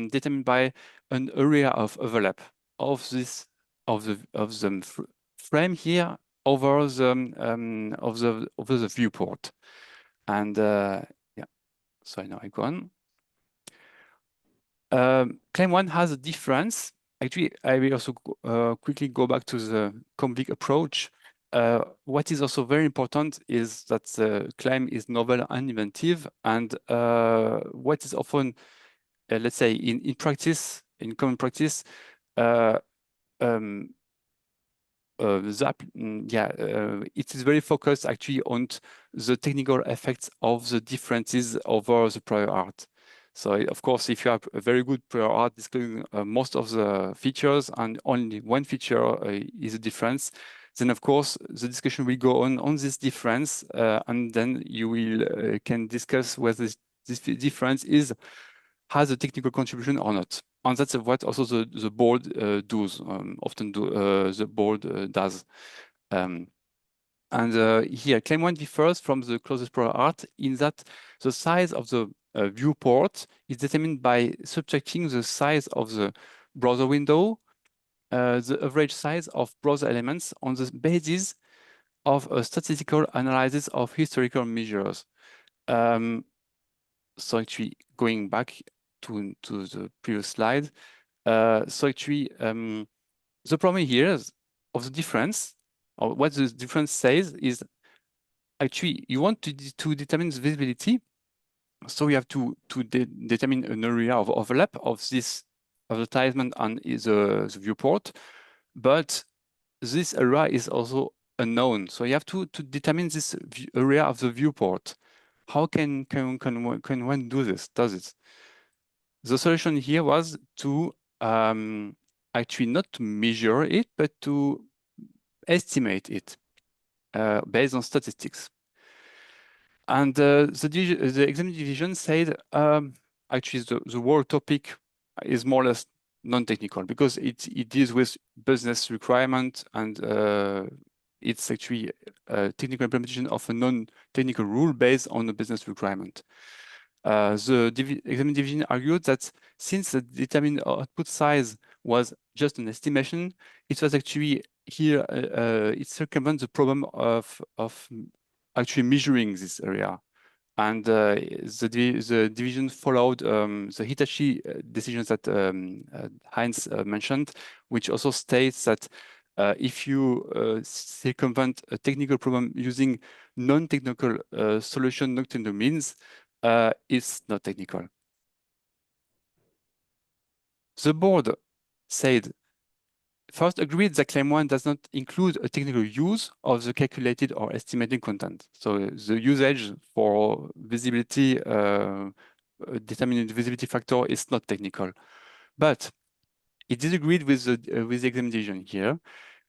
D: determined by an area of overlap of the frame here over the viewport. And yeah, so now I go on. Claim 1 has a difference. Actually, I will also quickly go back to the convict approach. What is also very important is that the claim is novel and inventive, and what is often, let's say, in practice, in common practice, it is very focused actually on the technical effects of the differences over the prior art. So of course, if you have a very good prior art disclosing most of the features and only one feature is a difference, then of course the discussion will go on this difference, and then you will can discuss whether this difference has a technical contribution or not. And that's what also the board does, often the board does. And here, claim 1 differs from the closest prior art in that the size of the viewport is determined by subtracting the size of the browser window, the average size of browser elements on the basis of a statistical analysis of historical measures. So actually, going back to the previous slide, so actually, the problem here is of the difference, or what the difference says is actually you want to determine the visibility. So you have to determine an area of overlap of this advertisement and the viewport, but this area is also unknown. So you have to determine this area of the viewport. How can one do this? Does it? The solution here was to actually not to measure it, but to estimate it based on statistics. And the exam division said actually the whole topic is more or less non-technical because it deals with business requirement, and it's actually a technical implementation of a non-technical rule based on a business requirement. The exam division argued that since the determined output size was just an estimation, it was actually here it circumvents the problem of actually measuring this area. And the division followed the Hitachi decisions that Heinz mentioned, which also states that if you circumvent a technical problem using non-technical solution, non-technical means, it's not technical. The board said, first agreed that claim 1 does not include a technical use of the calculated or estimated content. So the usage for visibility, determining the visibility factor is not technical. But it disagreed with the exam division here.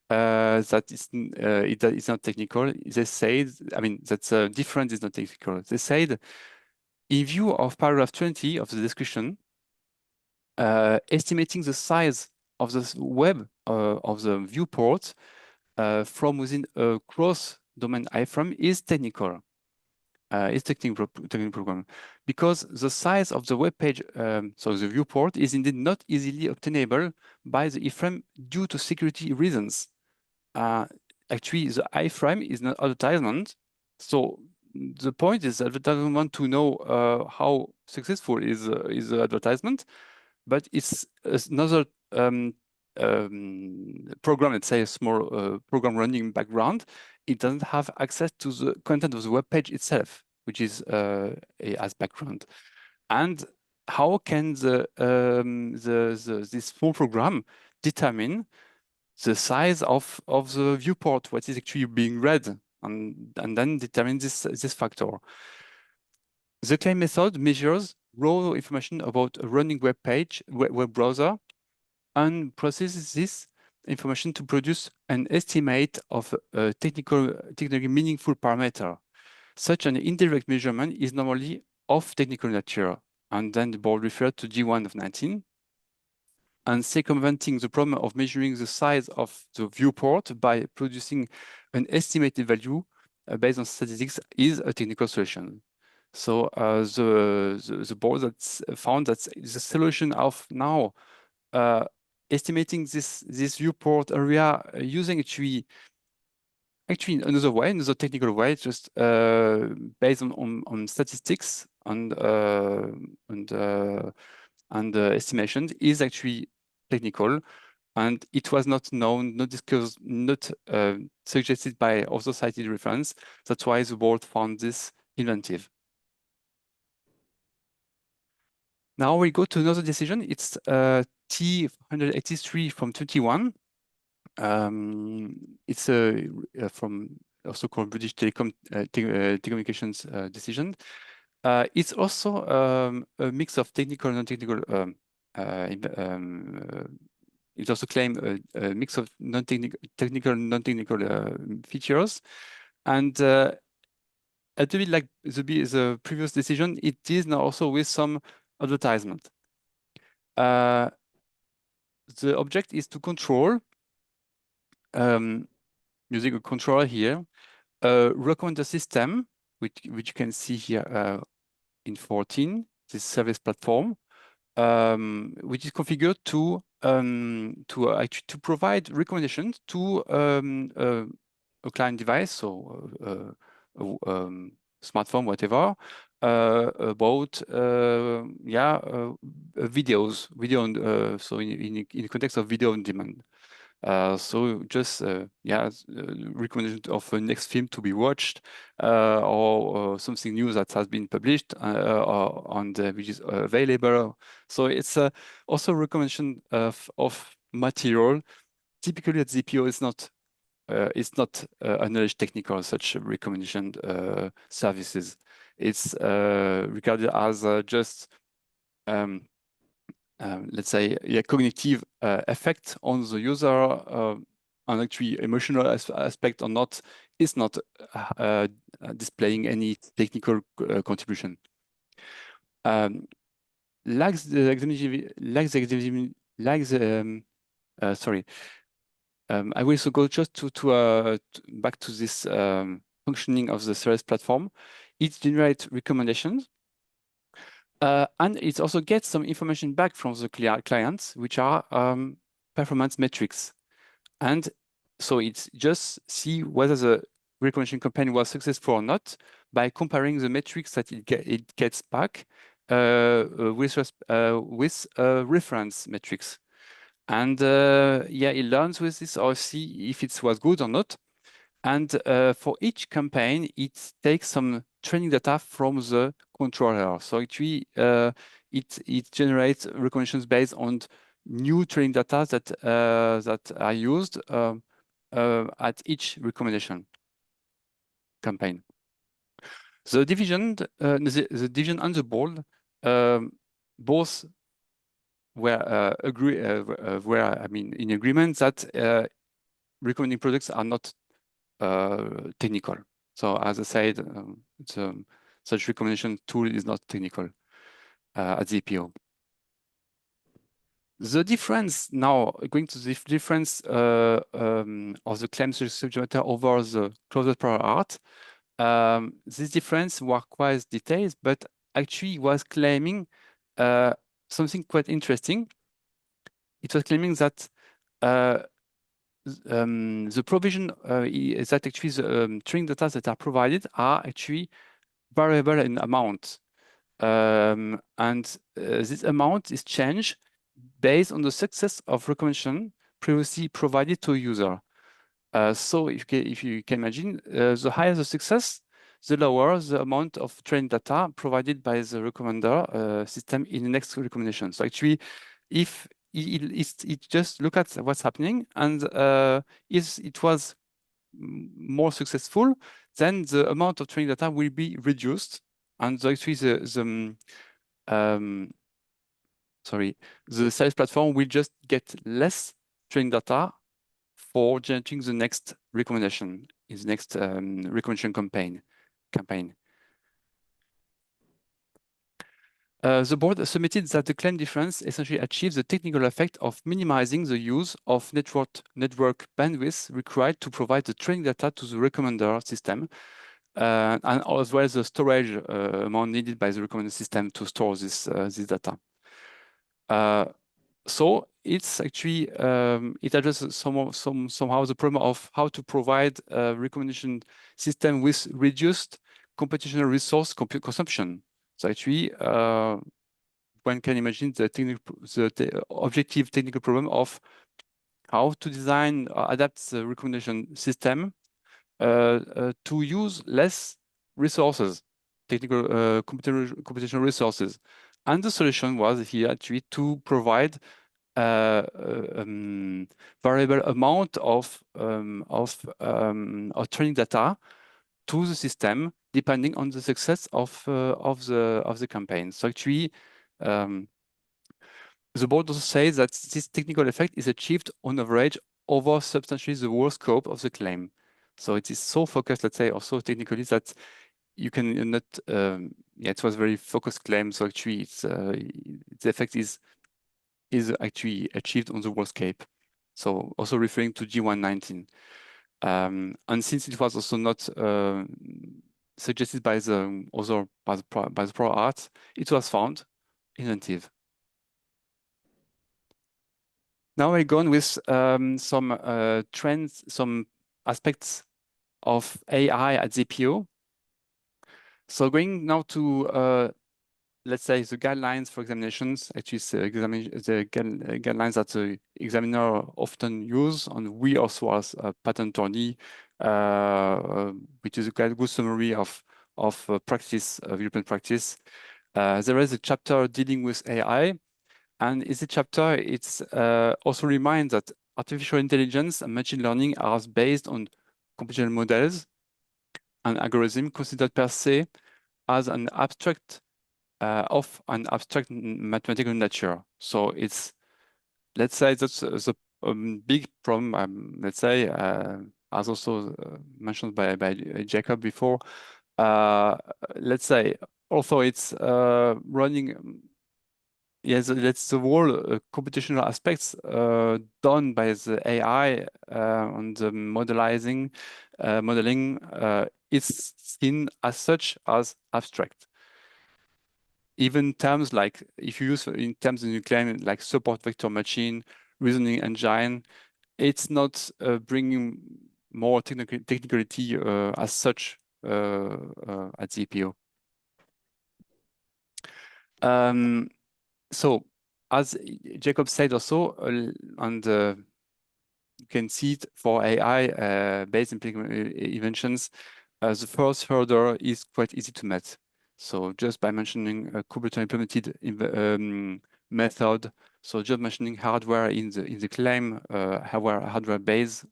D: That it's not technical. They said, I mean, that's difference is not technical. They said, in view of paragraph 20 of the discussion, estimating the size of the web of the viewport from within a cross-domain iframe is technical. It's technical program, because the size of the web page, so the viewport, is indeed not easily obtainable by the iframe due to security reasons. Actually, the iframe is not advertisement, so the point is advertisement want to know how successful is the advertisement, but it's another program, let's say a small program running in background. It doesn't have access to the content of the web page itself, which is as background. And how can this small program determine the size of the viewport, what is actually being read, and then determine this factor? The claim method measures raw information about a running web page, web browser, and processes this information to produce an estimate of a technically meaningful parameter. Such an indirect measurement is normally of technical nature, and then the board referred to G1 of 19. And circumventing the problem of measuring the size of the viewport by producing an estimated value based on statistics is a technical solution. So the board that's found that the solution of now estimating this viewport area using actually another way, another technical way, just based on statistics and estimations, is actually technical, and it was not known, not discussed, not suggested by other cited reference. That's why the board found this inventive. Now we go to another decision. It's T183 from 21. It's from also called British Telecommunications decision. It's also a mix of technical and non-technical. It also claims a mix of technical and non-technical features, and a little bit like the previous decision, it is now also with some advertisement. The object is to control, using a controller here, recommend the system, which you can see here in 14, this service platform, which is configured to provide recommendations to a client device, so smartphone, whatever, about videos, so in the context of video on demand. So just recommendation of a next film to be watched, or something new that has been published which is available. So it's also a recommendation of material. Typically at the EPO, it's not acknowledged technical such recommendation services. It's regarded as just let's say a cognitive effect on the user, and actually emotional aspect or not, is not displaying any technical contribution. I will also go just to back to this functioning of the service platform. It generates recommendations. And it also gets some information back from the clients, which are performance metrics. And so it's just see whether the recognition campaign was successful or not by comparing the metrics that it gets back with reference metrics. And yeah, it learns with this or see if it was good or not. And for each campaign, it takes some training data from the controller. So actually, it generates recommendations based on new training data that are used at each recommendation campaign. The division and the board both were in agreement that recommending products are not technical. So as I said, such recommendation tool is not technical at the EPO. The difference now, going to the difference of the claims subject matter over the closed prior art, this difference was quite detailed, but actually was claiming something quite interesting. It was claiming that the provision is that actually the training data that are provided are actually variable in amount. And this amount is changed based on the success of recommendation previously provided to a user. So if you can imagine, the higher the success, the lower the amount of training data provided by the recommender system in the next recommendation. So actually, if it just look at what's happening, and if it was more successful, then the amount of training data will be reduced, and actually the sales platform will just get less training data for generating the next recommendation, is next recommendation campaign. The board submitted that the claim difference essentially achieves the technical effect of minimizing the use of network bandwidth required to provide the training data to the recommender system, and as well as the storage amount needed by the recommender system to store this data. So it's actually it addresses somehow the problem of how to provide a recommendation system with reduced computational resource consumption. So actually, one can imagine the objective technical problem of how to design or adapt the recommendation system to use less resources, technical computational resources. And the solution was here actually to provide variable amount of training data to the system depending on the success of the campaign. So actually, the board also says that this technical effect is achieved on average over substantially the whole scope of the claim. So it is so focused, let's say, or so technically that you can not. It was very focused claim. So actually, it's the effect is actually achieved on the whole scope. So also referring to G119. And since it was also not suggested by the other by the pro art, it was found inventive. Now I go on with some trends, some aspects of AI at the EPO. So going now to let's say the guidelines for examinations, actually the guidelines that the examiner often use, and we also as a patent attorney, which is a good summary of practice, of European practice. There is a chapter dealing with AI, and in this chapter, it's also reminds that artificial intelligence and machine learning are based on computational models and algorithms considered per se as an abstract of an abstract mathematical nature. So it's, let's say that's the big problem, let's say, as also mentioned by Jakob before, let's say, also it's running, yes, that's the whole computational aspects done by the AI on the modeling is seen as such as abstract. even terms like, if you use in terms in claim like support vector machine, reasoning engine, it's not bringing more technicality as such at the EPO. So as Jakob said also, and you can see it for AI based inventions, the first hurdle is quite easy to meet. So just by mentioning a Kubernetes implemented method, so just mentioning hardware in the claim, hardware base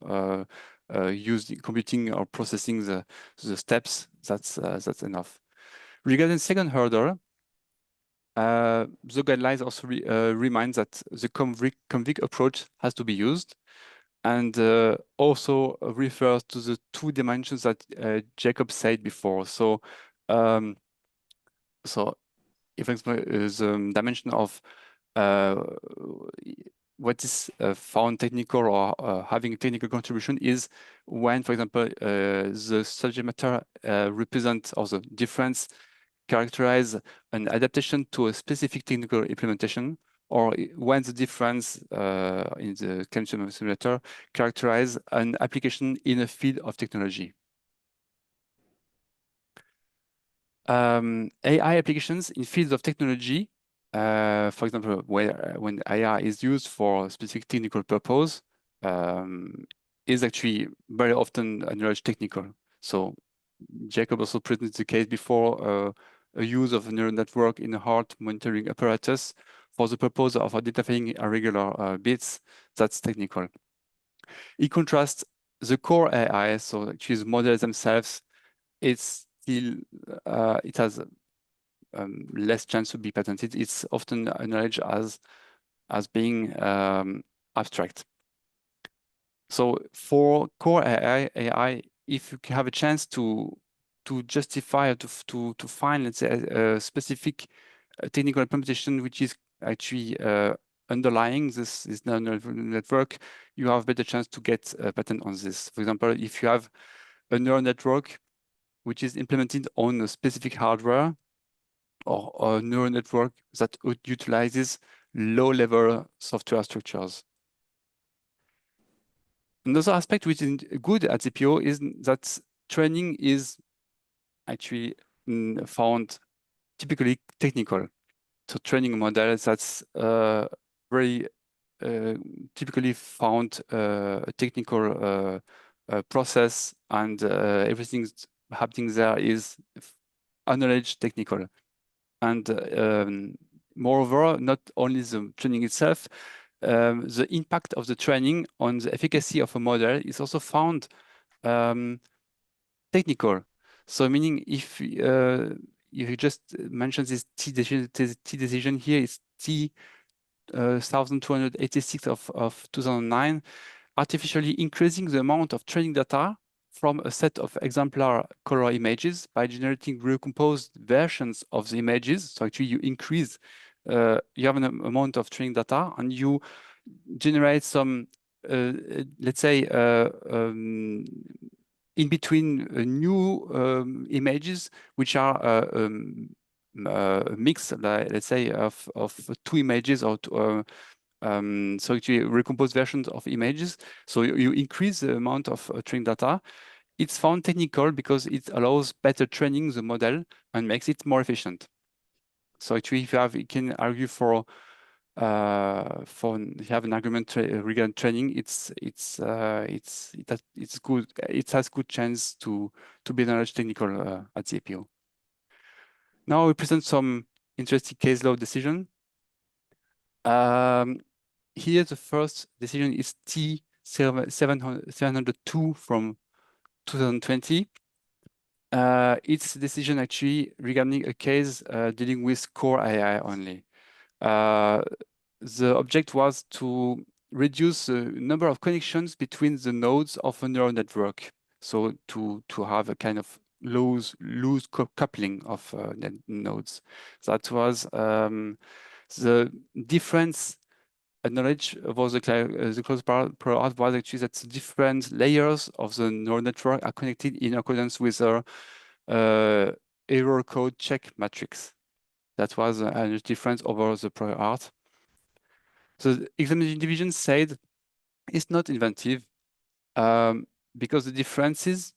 D: used in computing or processing the steps, that's enough. Regarding second hurdle, the guidelines also remind that the convict approach has to be used, and also refers to the two dimensions that Jakob said before. So, if the dimension of what is found technical or having technical contribution is when, for example, the subject matter represents, or the difference characterize an adaptation to a specific technical implementation, or when the difference in the claim simulator characterize an application in a field of technology. AI applications in fields of technology, for example, when AI is used for a specific technical purpose, is actually very often acknowledged technical. So Jakob also presented the case before, a use of a neural network in a heart monitoring apparatus for the purpose of identifying irregular beats. That's technical. In contrast, the core AI, so actually the models themselves, it's still it has less chance to be patented. It's often acknowledged as being abstract. So for core AI, if you have a chance to justify or to find, let's say, a specific technical implementation which is actually underlying this neural network, you have a better chance to get a patent on this. For example, if you have a neural network which is implemented on a specific hardware, or a neural network that utilizes low-level software structures. Another aspect which is good at EPO is that training is actually found typically technical. So training models, that's very typically found a technical process, and everything happening there is acknowledged technical. And moreover, not only the training itself, the impact of the training on the efficacy of a model is also found technical. So meaning if you just mentioned this T decision here, it's T 1286 of 2009, artificially increasing the amount of training data from a set of exemplar color images by generating recomposed versions of the images. So actually you increase, you have an amount of training data and you generate some, let's say, in between new images, which are a mix, let's say, of two images, or so actually recomposed versions of images. So you increase the amount of training data. It's found technical because it allows better training the model and makes it more efficient. So actually, if you can argue for you have an argument regarding training, it's good. It has good chance to be acknowledged technical at the EPO. Now we present some interesting case law decision. Here the first decision is T702 from 2020. It's a decision actually regarding a case dealing with core AI only. The object was to reduce the number of connections between the nodes of a neural network. So to have a kind of loose coupling of nodes. That was the difference. Knowledge was the close part was actually that the different layers of the neural network are connected in accordance with our error code check matrix. That was a difference over the prior art. So the examination division said it's not inventive because the differences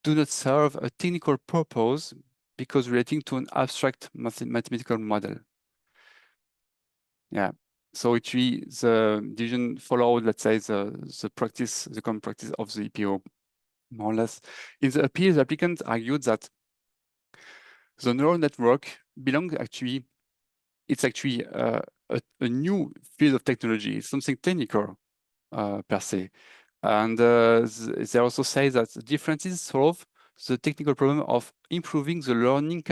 D: do not serve a technical purpose because relating to an abstract mathematical model. Yeah. So actually, the division followed, let's say, the common practice of the EPO, more or less. In the appeal, the applicant argued that the neural network belongs actually, it's actually a new field of technology. It's something technical per se. And they also say that the differences solve the technical problem of improving the learning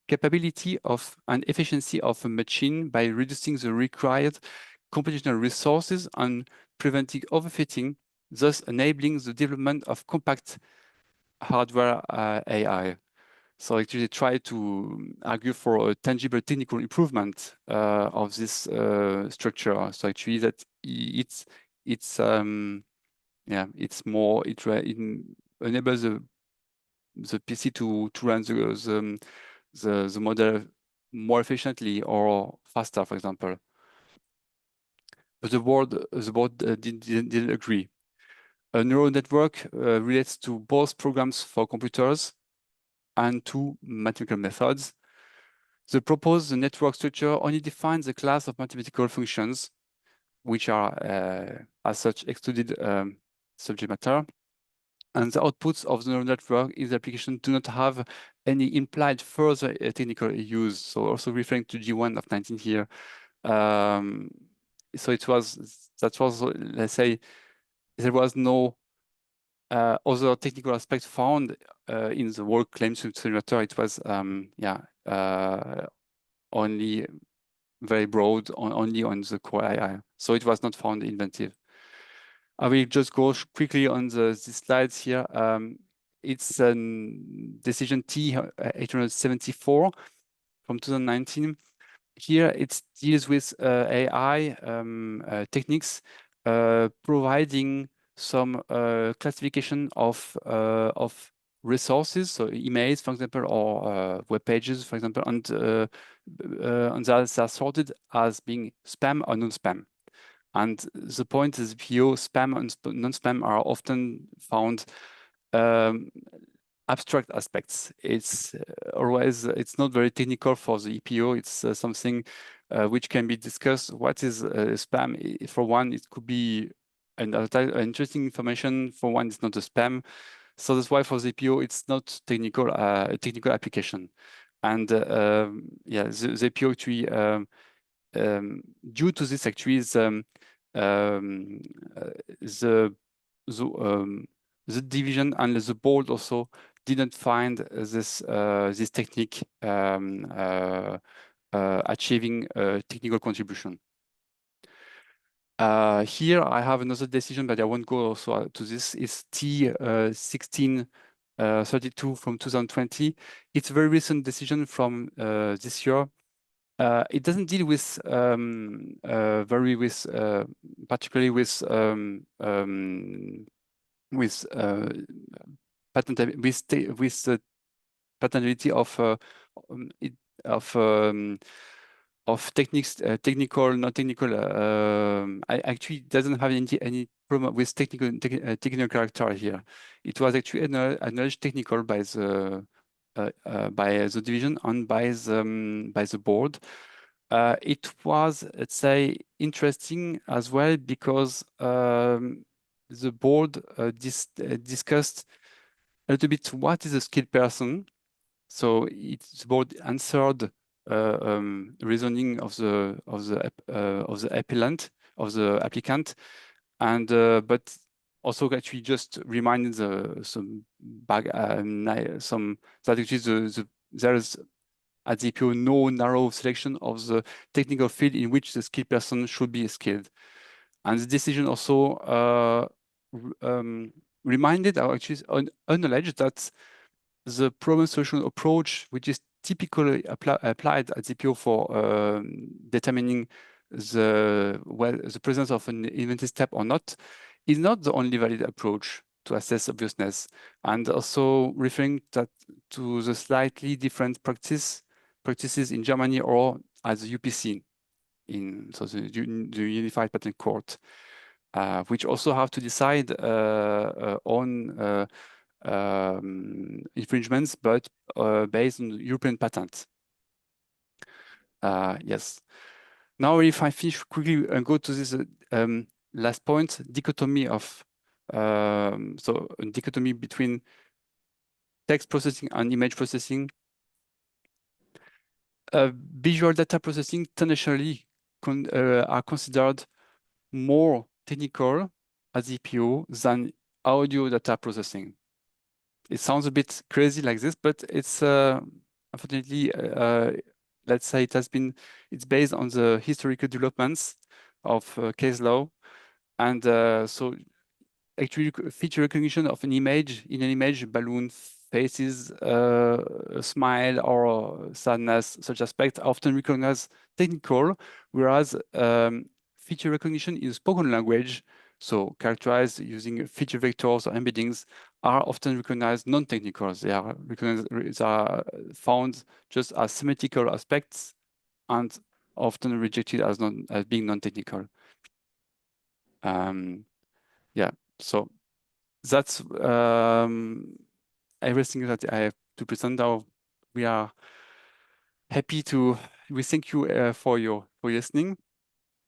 D: capability of and efficiency of a machine by reducing the required computational resources and preventing overfitting, thus enabling the development of compact hardware AI. So actually try to argue for a tangible technical improvement of this structure. So actually that it's yeah, it's more, it enables the PC to run the model more efficiently or faster, for example. But the board didn't agree. A neural network relates to both programs for computers and to mathematical methods. The proposed network structure only defines the class of mathematical functions, which are as such excluded subject matter. And the outputs of the neural network in the application do not have any implied further technical use. So also referring to G1 of 19 here. So that was, let's say, there was no other technical aspect found in the work claims to simulator. It was, only very broad, only on the core AI. So it was not found inventive. I will just go quickly on these slides here. It's decision T874 from 2019. Here it deals with AI techniques, providing some classification of resources, so emails, for example, or web pages, for example, and that are sorted as being spam or non-spam. And the point is, EPO spam and non-spam are often found abstract aspects. It's always, it's not very technical for the EPO. It's something which can be discussed. What is spam? For one, it could be an interesting information. For one, it's not a spam. So that's why for the EPO, it's not technical, a technical application. And yeah, the EPO actually, due to this actually, is the division and the board also didn't find this technique achieving technical contribution. Here I have another decision, but I won't go also to this. It's T1632 from 2020. It's a very recent decision from this year. It doesn't deal with particularly with the patentability of techniques, technical, not technical. I actually doesn't have any problem with technical character here. It was actually acknowledged technical by the division and by the board. It was, let's say, interesting as well because the board discussed a little bit what is a skilled person. So the board answered reasoning of the applicant, and but also actually just reminded some that actually there is at the EPO no narrow selection of the technical field in which the skilled person should be skilled. And the decision also reminded or actually acknowledged that the problem solution approach, which is typically applied at the EPO for determining the presence of an inventive step or not, is not the only valid approach to assess obviousness, and also referring to the slightly different practice practices in Germany or as a UPC so the Unified Patent Court, which also have to decide on infringements, but based on European patents. Yes. Now, if I finish quickly and go to this last point, dichotomy of so a dichotomy between text processing and image processing. Visual data processing traditionally are considered more technical as EPO than audio data processing. It sounds a bit crazy like this, but it's unfortunately, let's say it's based on the historical developments of case law. And so actually feature recognition of an image, in an image, balloon, faces, a smile or sadness, such aspects are often recognized technical, whereas feature recognition in spoken language, so characterized using feature vectors or embeddings, are often recognized non-technical. They are found just as semantical aspects and often rejected as being non-technical. Yeah, so that's everything that I have to present now. We are happy we thank you for your listening.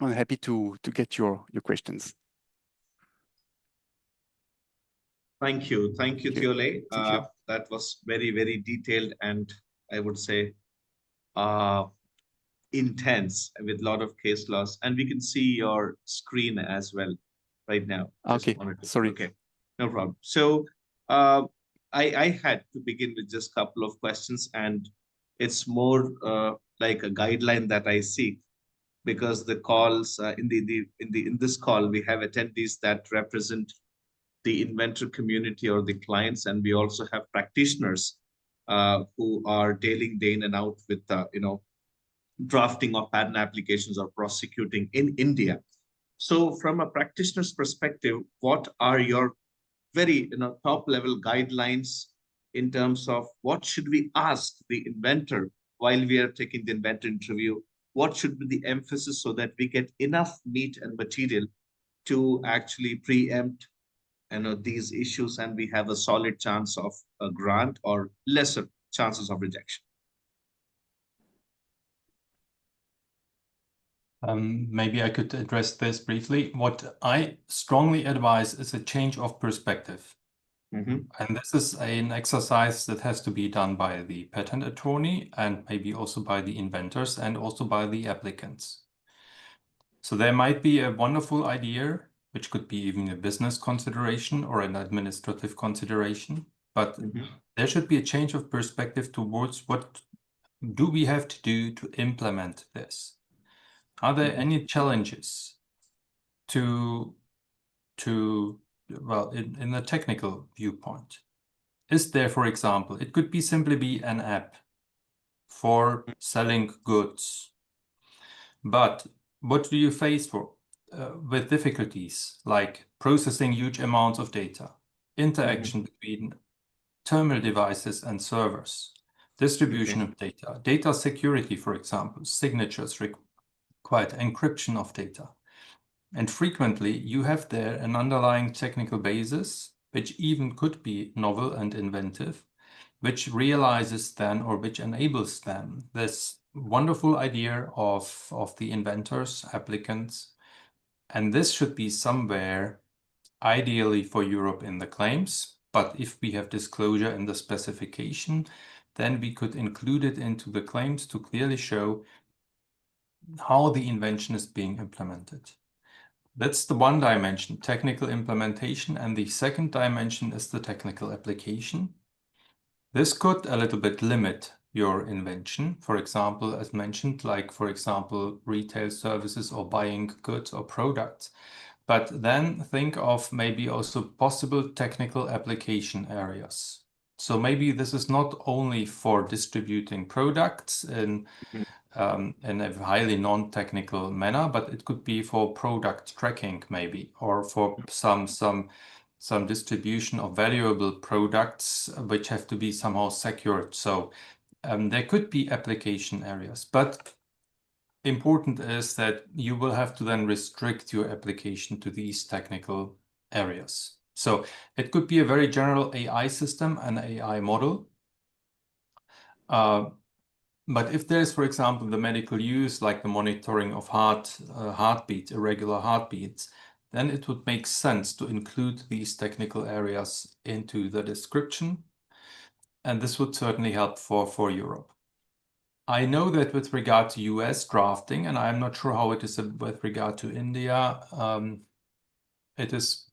D: I'm happy to get your questions.
A: Thank you, Théodore Ley.
D: Thank you.
A: That was very, very detailed and I would say intense with a lot of case laws. And we can see your screen as well right now.
D: Okay, sorry.
A: Okay, no problem. So I had to begin with just a couple of questions, and it's more like a guideline that I seek, because the calls in this call we have attendees that represent the inventor community or the clients, and we also have practitioners who are dealing day in and out with drafting of patent applications or prosecuting in India. So from a practitioner's perspective, what are your very top level guidelines in terms of what should we ask the inventor while we are taking the inventor interview? What should be the emphasis so that we get enough meat and material to actually preempt these issues and we have a solid chance of a grant or lesser chances of rejection?
C: Maybe I could address this briefly. What I strongly advise is a change of perspective. And this is an exercise that has to be done by the patent attorney and maybe also by the inventors and also by the applicants. So there might be a wonderful idea, which could be even a business consideration or an administrative consideration, but there should be a change of perspective towards what do we have to do to implement this? Are there any challenges well, in the technical viewpoint? Is there, for example, it could be simply be an app for selling goods, but what do you face with difficulties like processing huge amounts of data, interaction between terminal devices and servers, distribution of data, data security, for example, signatures required, encryption of data. And frequently you have there an underlying technical basis, which even could be novel and inventive, which realizes then, or which enables then, this wonderful idea of the inventors, applicants. And this should be somewhere, ideally for Europe in the claims, but if we have disclosure in the specification, then we could include it into the claims to clearly show how the invention is being implemented. That's the one dimension, technical implementation, and the second dimension is the technical application. This could a little bit limit your invention, for example, as mentioned, like, for example, retail services or buying goods or products. But then think of maybe also possible technical application areas. So maybe this is not only for distributing products in a highly non-technical manner, but it could be for product tracking maybe, or for some distribution of valuable products which have to be somehow secured. So there could be application areas, but important is that you will have to then restrict your application to these technical areas. So it could be a very general AI system, an AI model. But if there's, for example, the medical use, like the monitoring of heartbeat, irregular heartbeats, then it would make sense to include these technical areas into the description. And this would certainly help for Europe. I know that with regard to US drafting, and I'm not sure how it is with regard to India, it is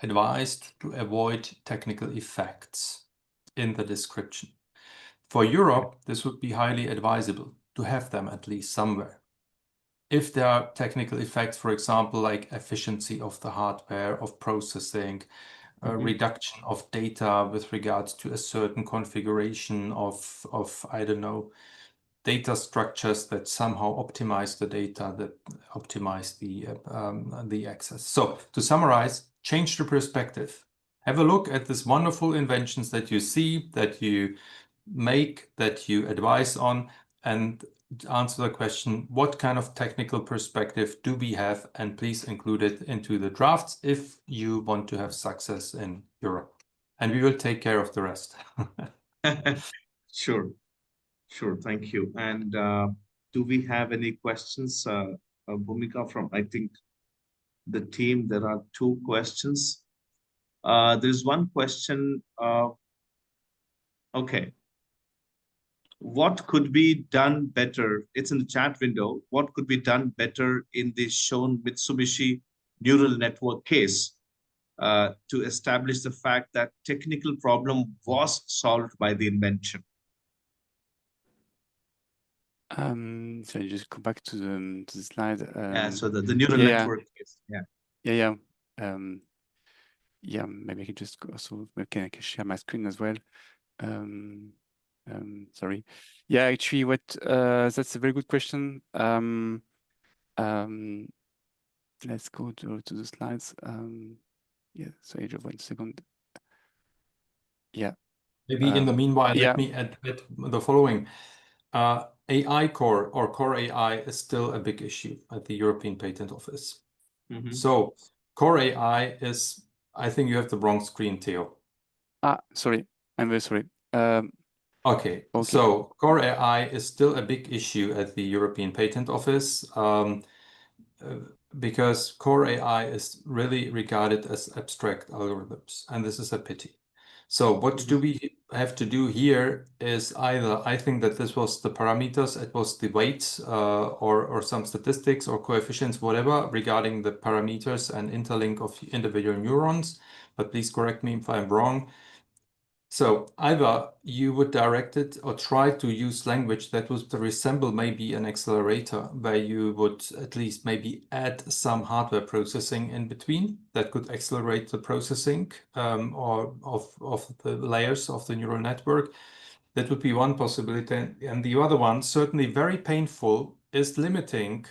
C: advised to avoid technical effects in the description. For Europe, this would be highly advisable to have them at least somewhere. If there are technical effects, for example, like efficiency of the hardware, of processing, reduction of data with regards to a certain configuration of I don't know, data structures that somehow optimize the data, that optimize the access. So to summarize, change the perspective. Have a look at these wonderful inventions that you see, that you make, that you advise on, and answer the question, what kind of technical perspective do we have? And please include it into the drafts if you want to have success in Europe. And we will take care of the rest.
A: Sure. Sure, thank you. And do we have any questions, Bhumika, from, I think, the team? There are 2 questions. There's one question. Okay. What could be done better? It's in the chat window. What could be done better in the shown Mitsubishi neural network case to establish the fact that technical problem was solved by the invention?
D: So you just go back to the slide.
A: Yeah, so the neural network case. Yeah.
D: Yeah, maybe I can just go, so maybe I can share my screen as well. Sorry. Yeah, actually, that's a very good question. Let's go to the slides. Yeah, sorry, just 1 second. Yeah.
C: Maybe in the meanwhile, let me add the following. AI core or core AI is still a big issue at the European Patent Office. So core AI is, I think you have the wrong screen, Theo.
D: Sorry, I'm very sorry.
C: Okay, so core AI is still a big issue at the European Patent Office because core AI is really regarded as abstract algorithms, and this is a pity. So what do we have to do here is either, I think that this was the parameters, it was the weights or some statistics or coefficients, whatever, regarding the parameters and interlink of individual neurons, but please correct me if I'm wrong. So either you would direct it or try to use language that would resemble maybe an accelerator, where you would at least maybe add some hardware processing in between that could accelerate the processing or of the layers of the neural network. That would be one possibility. And the other one, certainly very painful, is limiting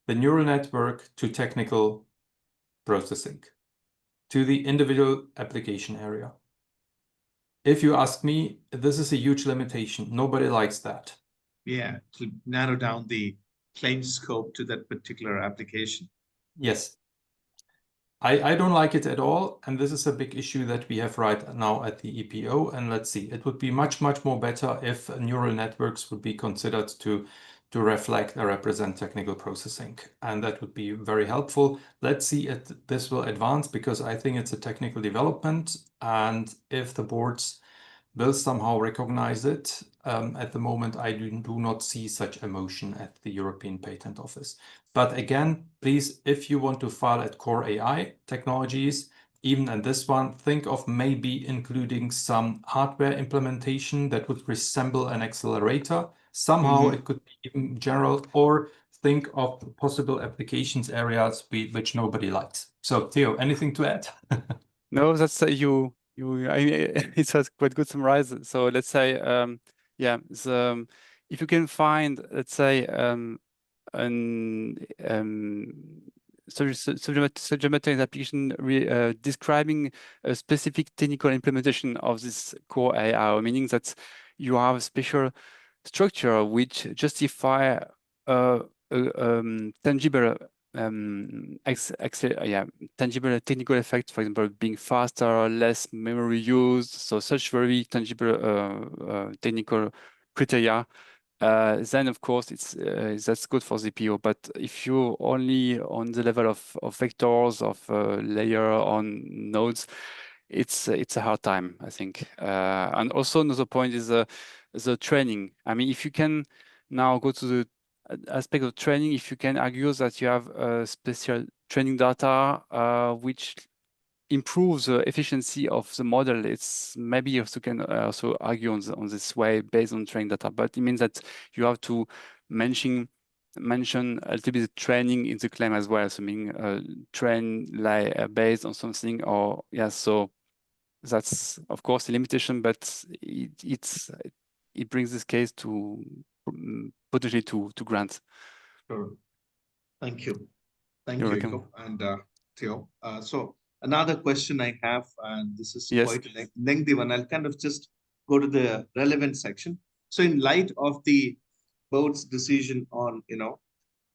C: the neural network to technical processing, to the individual application area. If you ask me, this is a huge limitation. Nobody likes that.
A: Yeah, to narrow down the claim scope to that particular application.
C: Yes. I don't like it at all. And this is a big issue that we have right now at the EPO. And let's see, it would be much, much more better if neural networks would be considered to reflect or represent technical processing. And that would be very helpful. Let's see if this will advance, because I think it's a technical development. And if the boards will somehow recognize it, at the moment, I do not see such a motion at the European Patent Office. But again, please, if you want to file at core AI technologies, even in this one, think of maybe including some hardware implementation that would resemble an accelerator. Somehow it could be even general, or think of possible applications areas which nobody likes. So Theo, anything to add?
D: No, that's it's a quite good summarize. So let's say, if you can find, let's say, subject matter application describing a specific technical implementation of this core AI, meaning that you have a special structure which justify tangible tangible technical effect, for example, being faster, less memory used, so such very tangible technical criteria, then of course that's good for the EPO. But if you're only on the level of vectors, of layer on nodes, it's a hard time, I think. And also another point is the training. I mean, if you can now go to the aspect of training, if you can argue that you have special training data which improves the efficiency of the model, it's maybe also can also argue on this way based on training data. But it means that you have to mention a little bit of training in the claim as well. So meaning train like based on something, or yeah. So that's of course a limitation, but it brings this case to potentially to grant.
A: Sure. Thank you. Thank
D: You're
A: you,
D: welcome.
A: Jakob and Theo. So another question I have, and this is
D: Yes.
A: quite a lengthy one. I'll kind of just go to the relevant section. So in light of the board's decision on,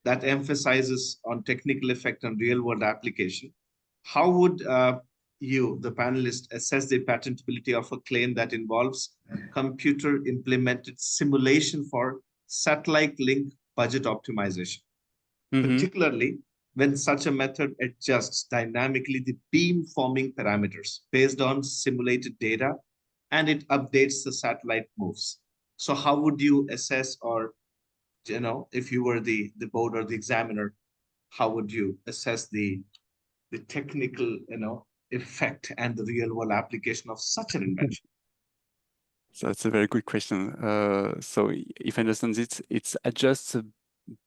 A: that emphasizes on technical effect and real world application, how would you, the panelist, assess the patentability of a claim that involves computer implemented simulation for satellite link budget optimization, particularly when such a method adjusts dynamically the beam forming parameters based on simulated data and it updates the satellite moves? So how would you assess, or if you were the board or the examiner, how would you assess the technical effect and the real world application of such an invention?
D: So that's a very good question. So if I understand it, it's adjusts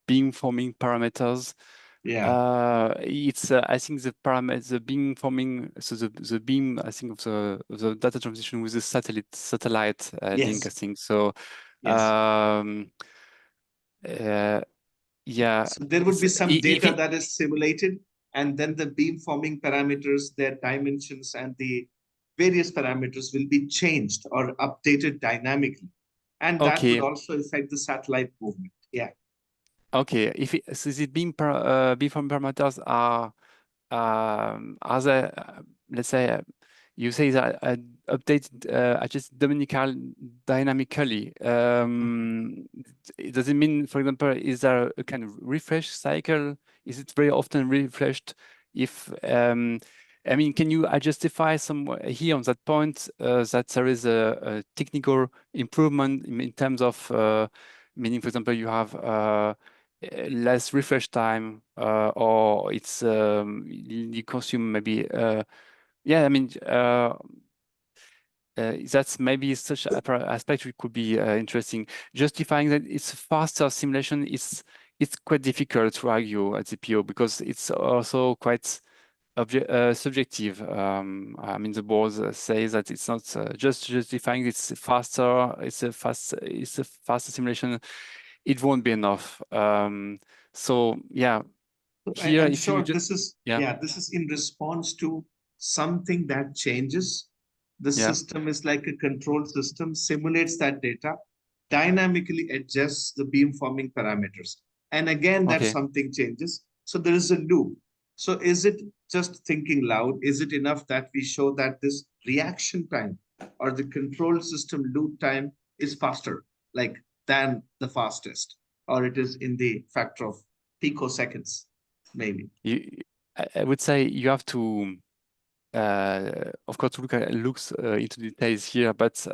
D: beam forming parameters.
A: Yeah.
D: It's I think the parameter, the beam forming, so the beam, I think of the data transition with the satellite
A: Yes.
D: link, I think. So
A: Yes.
D: yeah.
A: So there would be some data
D: it,
A: that is simulated, and then the beam forming parameters, their dimensions and the various parameters will be changed or updated dynamically. And that would also affect the satellite movement. Yeah.
D: Okay. So the beam forming parameters are they, let's say, you say that updated adjust dynamically. Does it mean, for example, is there a kind of refresh cycle? Is it very often refreshed? If I mean, can you justify some here on that point that there is a technical improvement in terms of meaning, for example, you have less refresh time, or it's you consume maybe yeah, I mean that's maybe such an aspect which could be interesting. Justifying that it's faster simulation is it's quite difficult to argue at EPO because it's also quite subjective. I mean, the board says that it's not just justifying it's faster. It's a faster simulation. It won't be enough. So yeah, here
A: I'm
D: if
A: sure
D: you just
A: this is in response to something that changes. The system is like a control system, simulates that data, dynamically adjusts the beamforming parameters. And again, that something changes. So there is a loop. So is it just thinking loud? Is it enough that we show that this reaction time or the control system loop time is faster, like than the fastest, or it is in the factor of picoseconds, maybe?
D: I would say you have to, of course, look into details here, but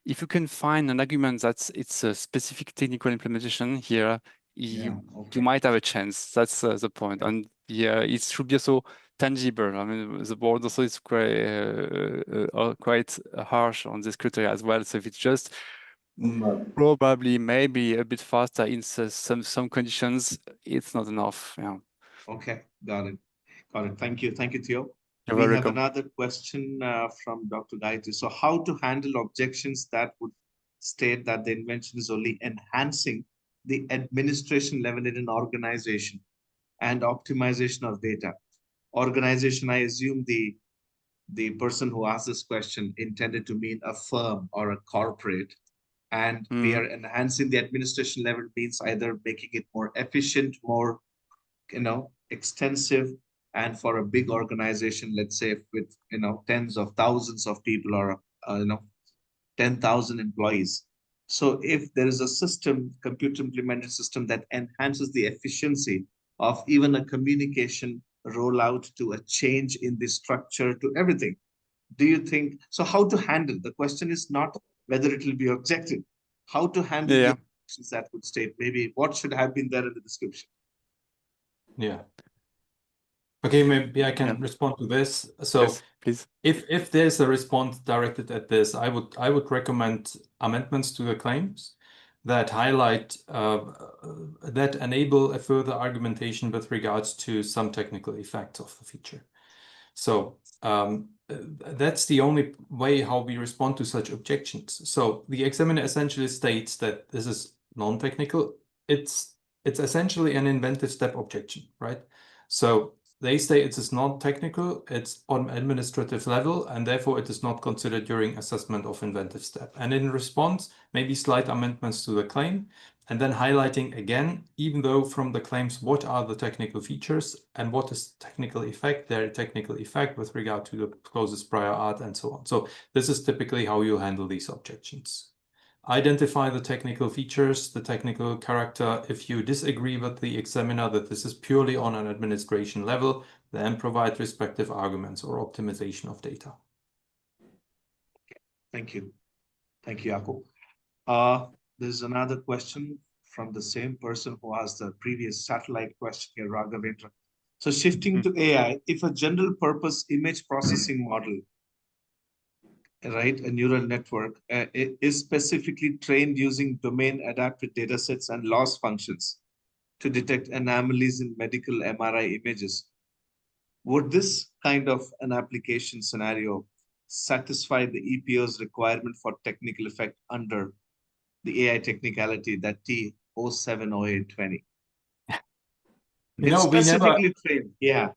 D: if you can find an argument that it's a specific technical implementation here, you might have a chance. That's the point. And yeah, it should be also tangible. I mean, the board also is quite harsh on this criteria as well. So if it's just probably maybe a bit faster in some conditions, it's not enough. Yeah.
A: Okay, got it. Thank you, Theo.
D: You're
A: We
D: welcome.
A: have another question from Dr. Gayatri. So how to handle objections that would state that the invention is only enhancing the administration level in an organization and optimization of data? Organization, I assume the the person who asked this question intended to mean a firm or a corporate. And we are enhancing the administration level means either making it more efficient, more, extensive. And for a big organization, let's say with, tens of thousands of people or, 10,000 employees. So if there is a system, computer implemented system that enhances the efficiency of even a communication rollout to a change in the structure to everything, do you think, so how to handle, the question is not whether it will be objective, how to handle the objections that would state, maybe what should have been there in the description.
C: Yeah. Okay, maybe I can respond to this. So
D: yes, please.
C: If there's a response directed at this, I would recommend amendments to the claims that highlight that enable a further argumentation with regards to some technical effects of the feature. So that's the only way how we respond to such objections. So the examiner essentially states that this is non-technical. It's essentially an inventive step objection, right? So they say it is not technical, it's on administrative level, and therefore it is not considered during assessment of inventive step. And in response, maybe slight amendments to the claim, and then highlighting again, even though from the claims, what are the technical features and what is technical effect, their technical effect with regard to the closest prior art and so on. So this is typically how you handle these objections. Identify the technical features, the technical character. If you disagree with the examiner that this is purely on an administration level, then provide respective arguments or optimization of data.
A: Thank you. Thank you, Jakob. There's another question from the same person who asked the previous satellite question here, Raghavendra. So shifting to AI, if a general purpose image processing model, right, a neural network, is specifically trained using domain adapted datasets and loss functions to detect anomalies in medical MRI images, would this kind of an application scenario satisfy the EPO's requirement for technical effect under the AI technicality, that T070820? It's specifically trained, yeah.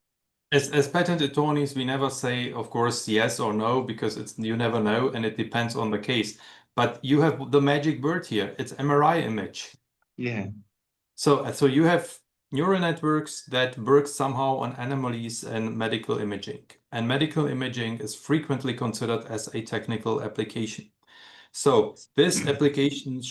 C: As patent attorneys, we never say, of course, yes or no, because you never know, and it depends on the case. But you have the magic word here. It's MRI image.
A: Yeah.
C: So you have neural networks that work somehow on anomalies in medical imaging. And medical imaging is frequently considered as a technical application. So this application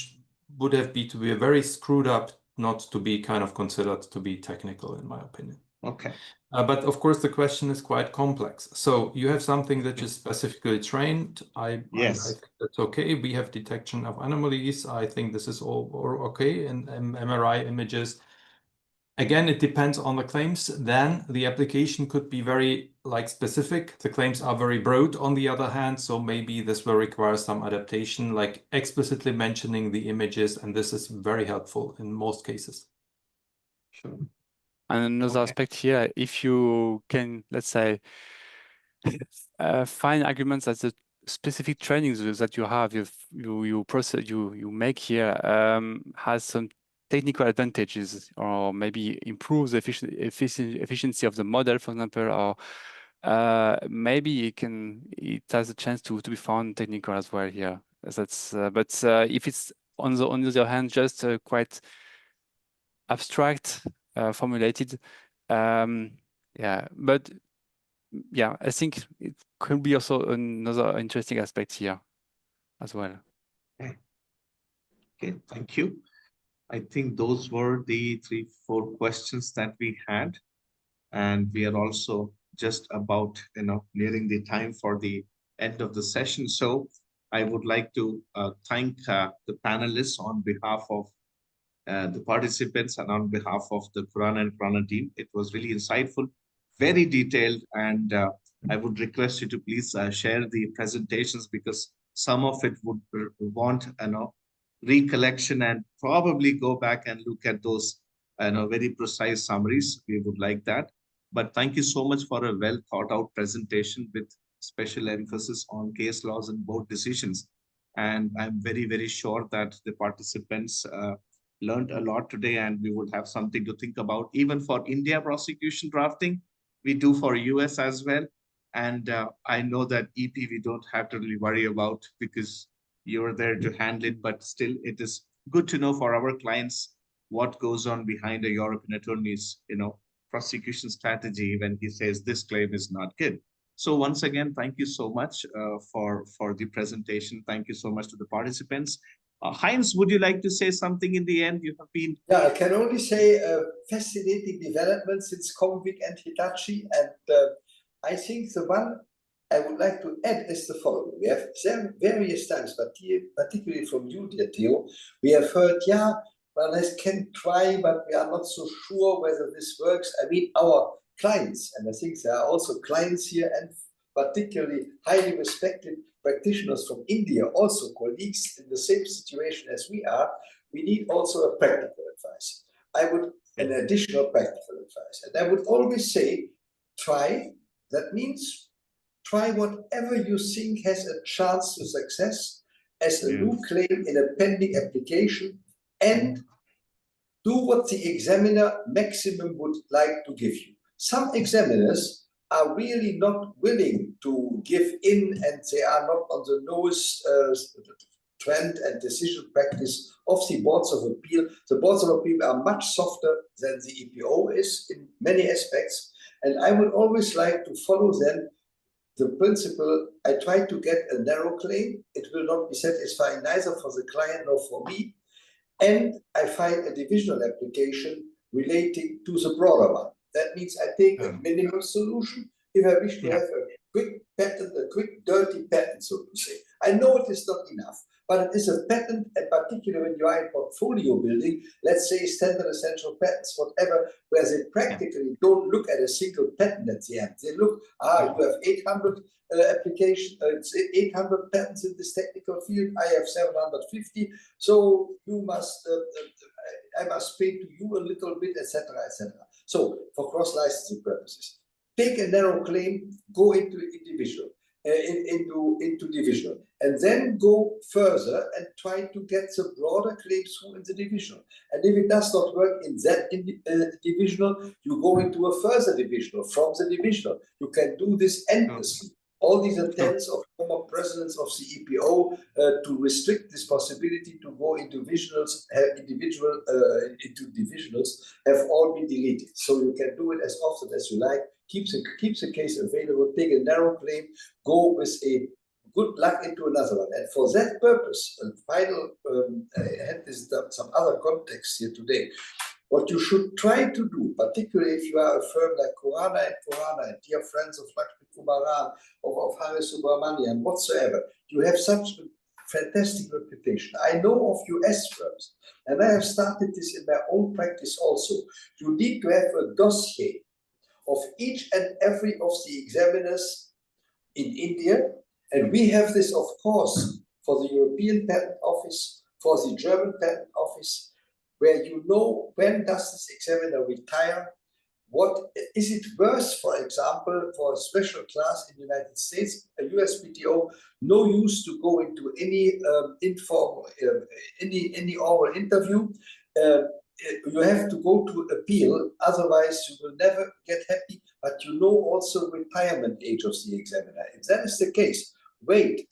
C: would have to be very screwed up not to be kind of considered to be technical, in my opinion.
A: Okay.
C: But of course, the question is quite complex. So you have something that is specifically trained. I think that's okay. We have detection of anomalies. I think this is all okay in MRI images. Again, it depends on the claims. Then the application could be very specific. The claims are very broad on the other hand. So maybe this will require some adaptation, like explicitly mentioning the images. And this is very helpful in most cases.
A: Sure.
D: And another aspect here, if you can, let's say, find arguments that the specific trainings that you have, you make here has some technical advantages, or maybe improves the efficiency of the model, for example, or maybe it has a chance to be found technical as well here. That's but if it's on the other hand just quite abstract, formulated, yeah, but yeah, I think it could be also another interesting aspect here as well.
A: Okay, thank you. I think those were the 3-4 questions that we had, and we are also just about nearing the time for the end of the session. So I would like to thank the panelists on behalf of the participants and on behalf of the Khurana and Khurana team. It was really insightful, very detailed, and I would request you to please share the presentations, because some of it would want recollection and probably go back and look at those very precise summaries. We would like that. But thank you so much for a well thought out presentation with special emphasis on case laws and board decisions. And I'm very, very sure that the participants learned a lot today, and we would have something to think about even for India prosecution drafting. We do for US as well. And I know that EP we don't have to really worry about because you're there to handle it, but still it is good to know for our clients what goes on behind a European attorney's, prosecution strategy when he says this claim is not good. So once again, thank you so much for the presentation. Thank you so much to the participants. Heinz, would you like to say something in the end? You have been...
B: Yeah, I can only say fascinating development since Comvic and Hitachi. And I think the one I would like to add is the following. We have various times, but particularly from you, dear Theo, we have heard, yeah, well, I can try, but we are not so sure whether this works. I mean, our clients, and I think there are also clients here, and particularly highly respected practitioners from India, also colleagues in the same situation as we are, we need also a practical advice. An additional practical advice. And I would always say, try. That means try whatever you think has a chance to success as a new claim in a pending application, and do what the examiner maximum would like to give you. Some examiners are really not willing to give in, and they are not on the nose trend and decision practice of the boards of appeal. The boards of appeal are much softer than the EPO is in many aspects. And I would always like to follow then the principle, I try to get a narrow claim. It will not be satisfying neither for the client nor for me. And I find a divisional application relating to the broader one. That means I take a minimal solution if I wish to have a quick patent, a quick dirty patent, so to say. I know it is not enough, but it is a patent, and particularly when you are in portfolio building, let's say standard essential patents, whatever, where they practically don't look at a single patent at the end. They look, you have 800 application, 800 patents in this technical field. I have 750, so you must, I must pay to you a little bit, etc., etc. So for cross-licensing purposes, take a narrow claim, go into individual, into divisional, and then go further and try to get the broader claim through in the divisional. And if it does not work in that divisional, you go into a further divisional from the divisional. You can do this endlessly. All these attempts of former presidents of the EPO to restrict this possibility to go into divisionals, into divisionals, have all been deleted. So you can do it as often as you like. Keep the case available. Take a narrow claim. Go with a good luck into another one. And for that purpose, and final, I had this some other context here today. What you should try to do, particularly if you are a firm like Khurana and dear friends of Lakshmi Kumaran, of Hari Subramanian, whatsoever, you have such a fantastic reputation. I know of US firms, and I have started this in my own practice also. You need to have a dossier of each and every of the examiners in India, and we have this, of course, for the European Patent Office, for the German Patent Office, where you know when does this examiner retire, what is it worth, for example, for a special class in the United States, a USPTO, no use to go into any informal, any oral interview. You have to go to appeal, otherwise you will never get happy, but you know also retirement age of the examiner. If that is the case, wait.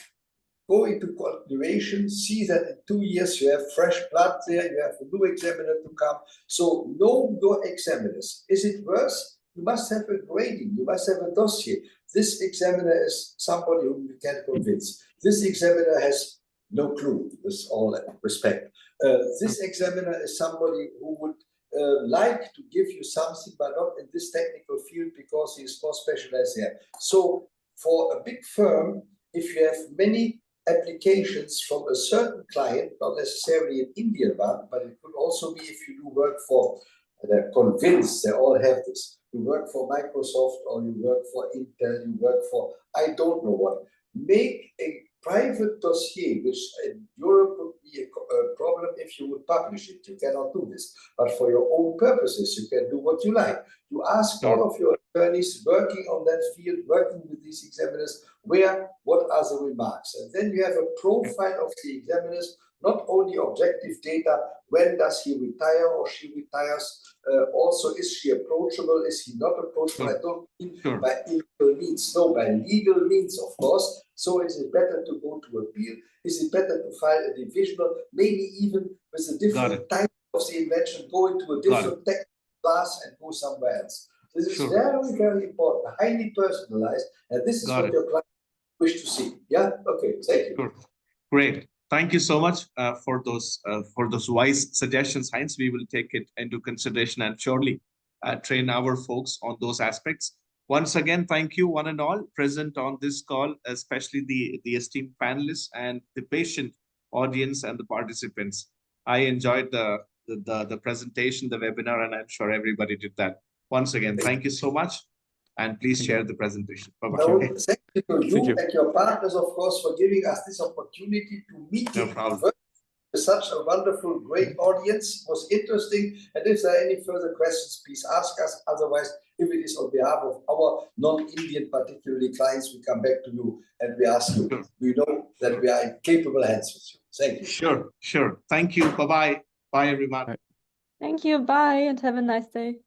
B: Go into continuation, see that in 2 years you have fresh blood there, you have a new examiner to come. So know your examiners. Is it worse? You must have a grading, you must have a dossier. This examiner is somebody whom you can convince. This examiner has no clue, with all respect. This examiner is somebody who would like to give you something, but not in this technical field because he is more specialized there. So for a big firm, if you have many applications from a certain client, not necessarily an Indian one, but it could also be if you do work for, they're convinced, they all have this. You work for Microsoft or you work for Intel, you work for, I don't know what. Make a private dossier, which in Europe would be a problem if you would publish it. You cannot do this. But for your own purposes, you can do what you like. You ask all of your attorneys working on that field, working with these examiners, what are the remarks? And then you have a profile of the examiners not only objective data, when does he retire or she retires, also is she approachable, is he not approachable?
A: Sure.
B: I don't mean
A: Sure.
B: by illegal means, no, by legal means, of course. So is it better to go to appeal? Is it better to file a divisional, maybe even with a different type of the invention, go into a different technical class and go somewhere else? This is very, very important, highly personalized, and this is what your client wish to see. Yeah. Okay. Thank you.
A: Sure. Great. Thank you so much for those wise suggestions, Heinz. We will take it into consideration and surely train our folks on those aspects. Once again, thank you one and all present on this call, especially the esteemed panelists and the patient audience and the participants. I enjoyed the presentation, the webinar, and I'm sure everybody did that. Once again, thank you so much. And please share the presentation. Bye-bye.
B: No, thank you to you and your partners, of course, for giving us this opportunity to meet you with such a wonderful, great audience. It was interesting. And if there are any further questions, please ask us. Otherwise, if it is on behalf of our non-Indian, particularly clients, we come back to you and we ask you. We know that we are in capable hands with you. Thank you.
A: Sure, sure. Thank you. Bye-bye. Bye, everyone.
E: Thank you. Bye, and have a nice day.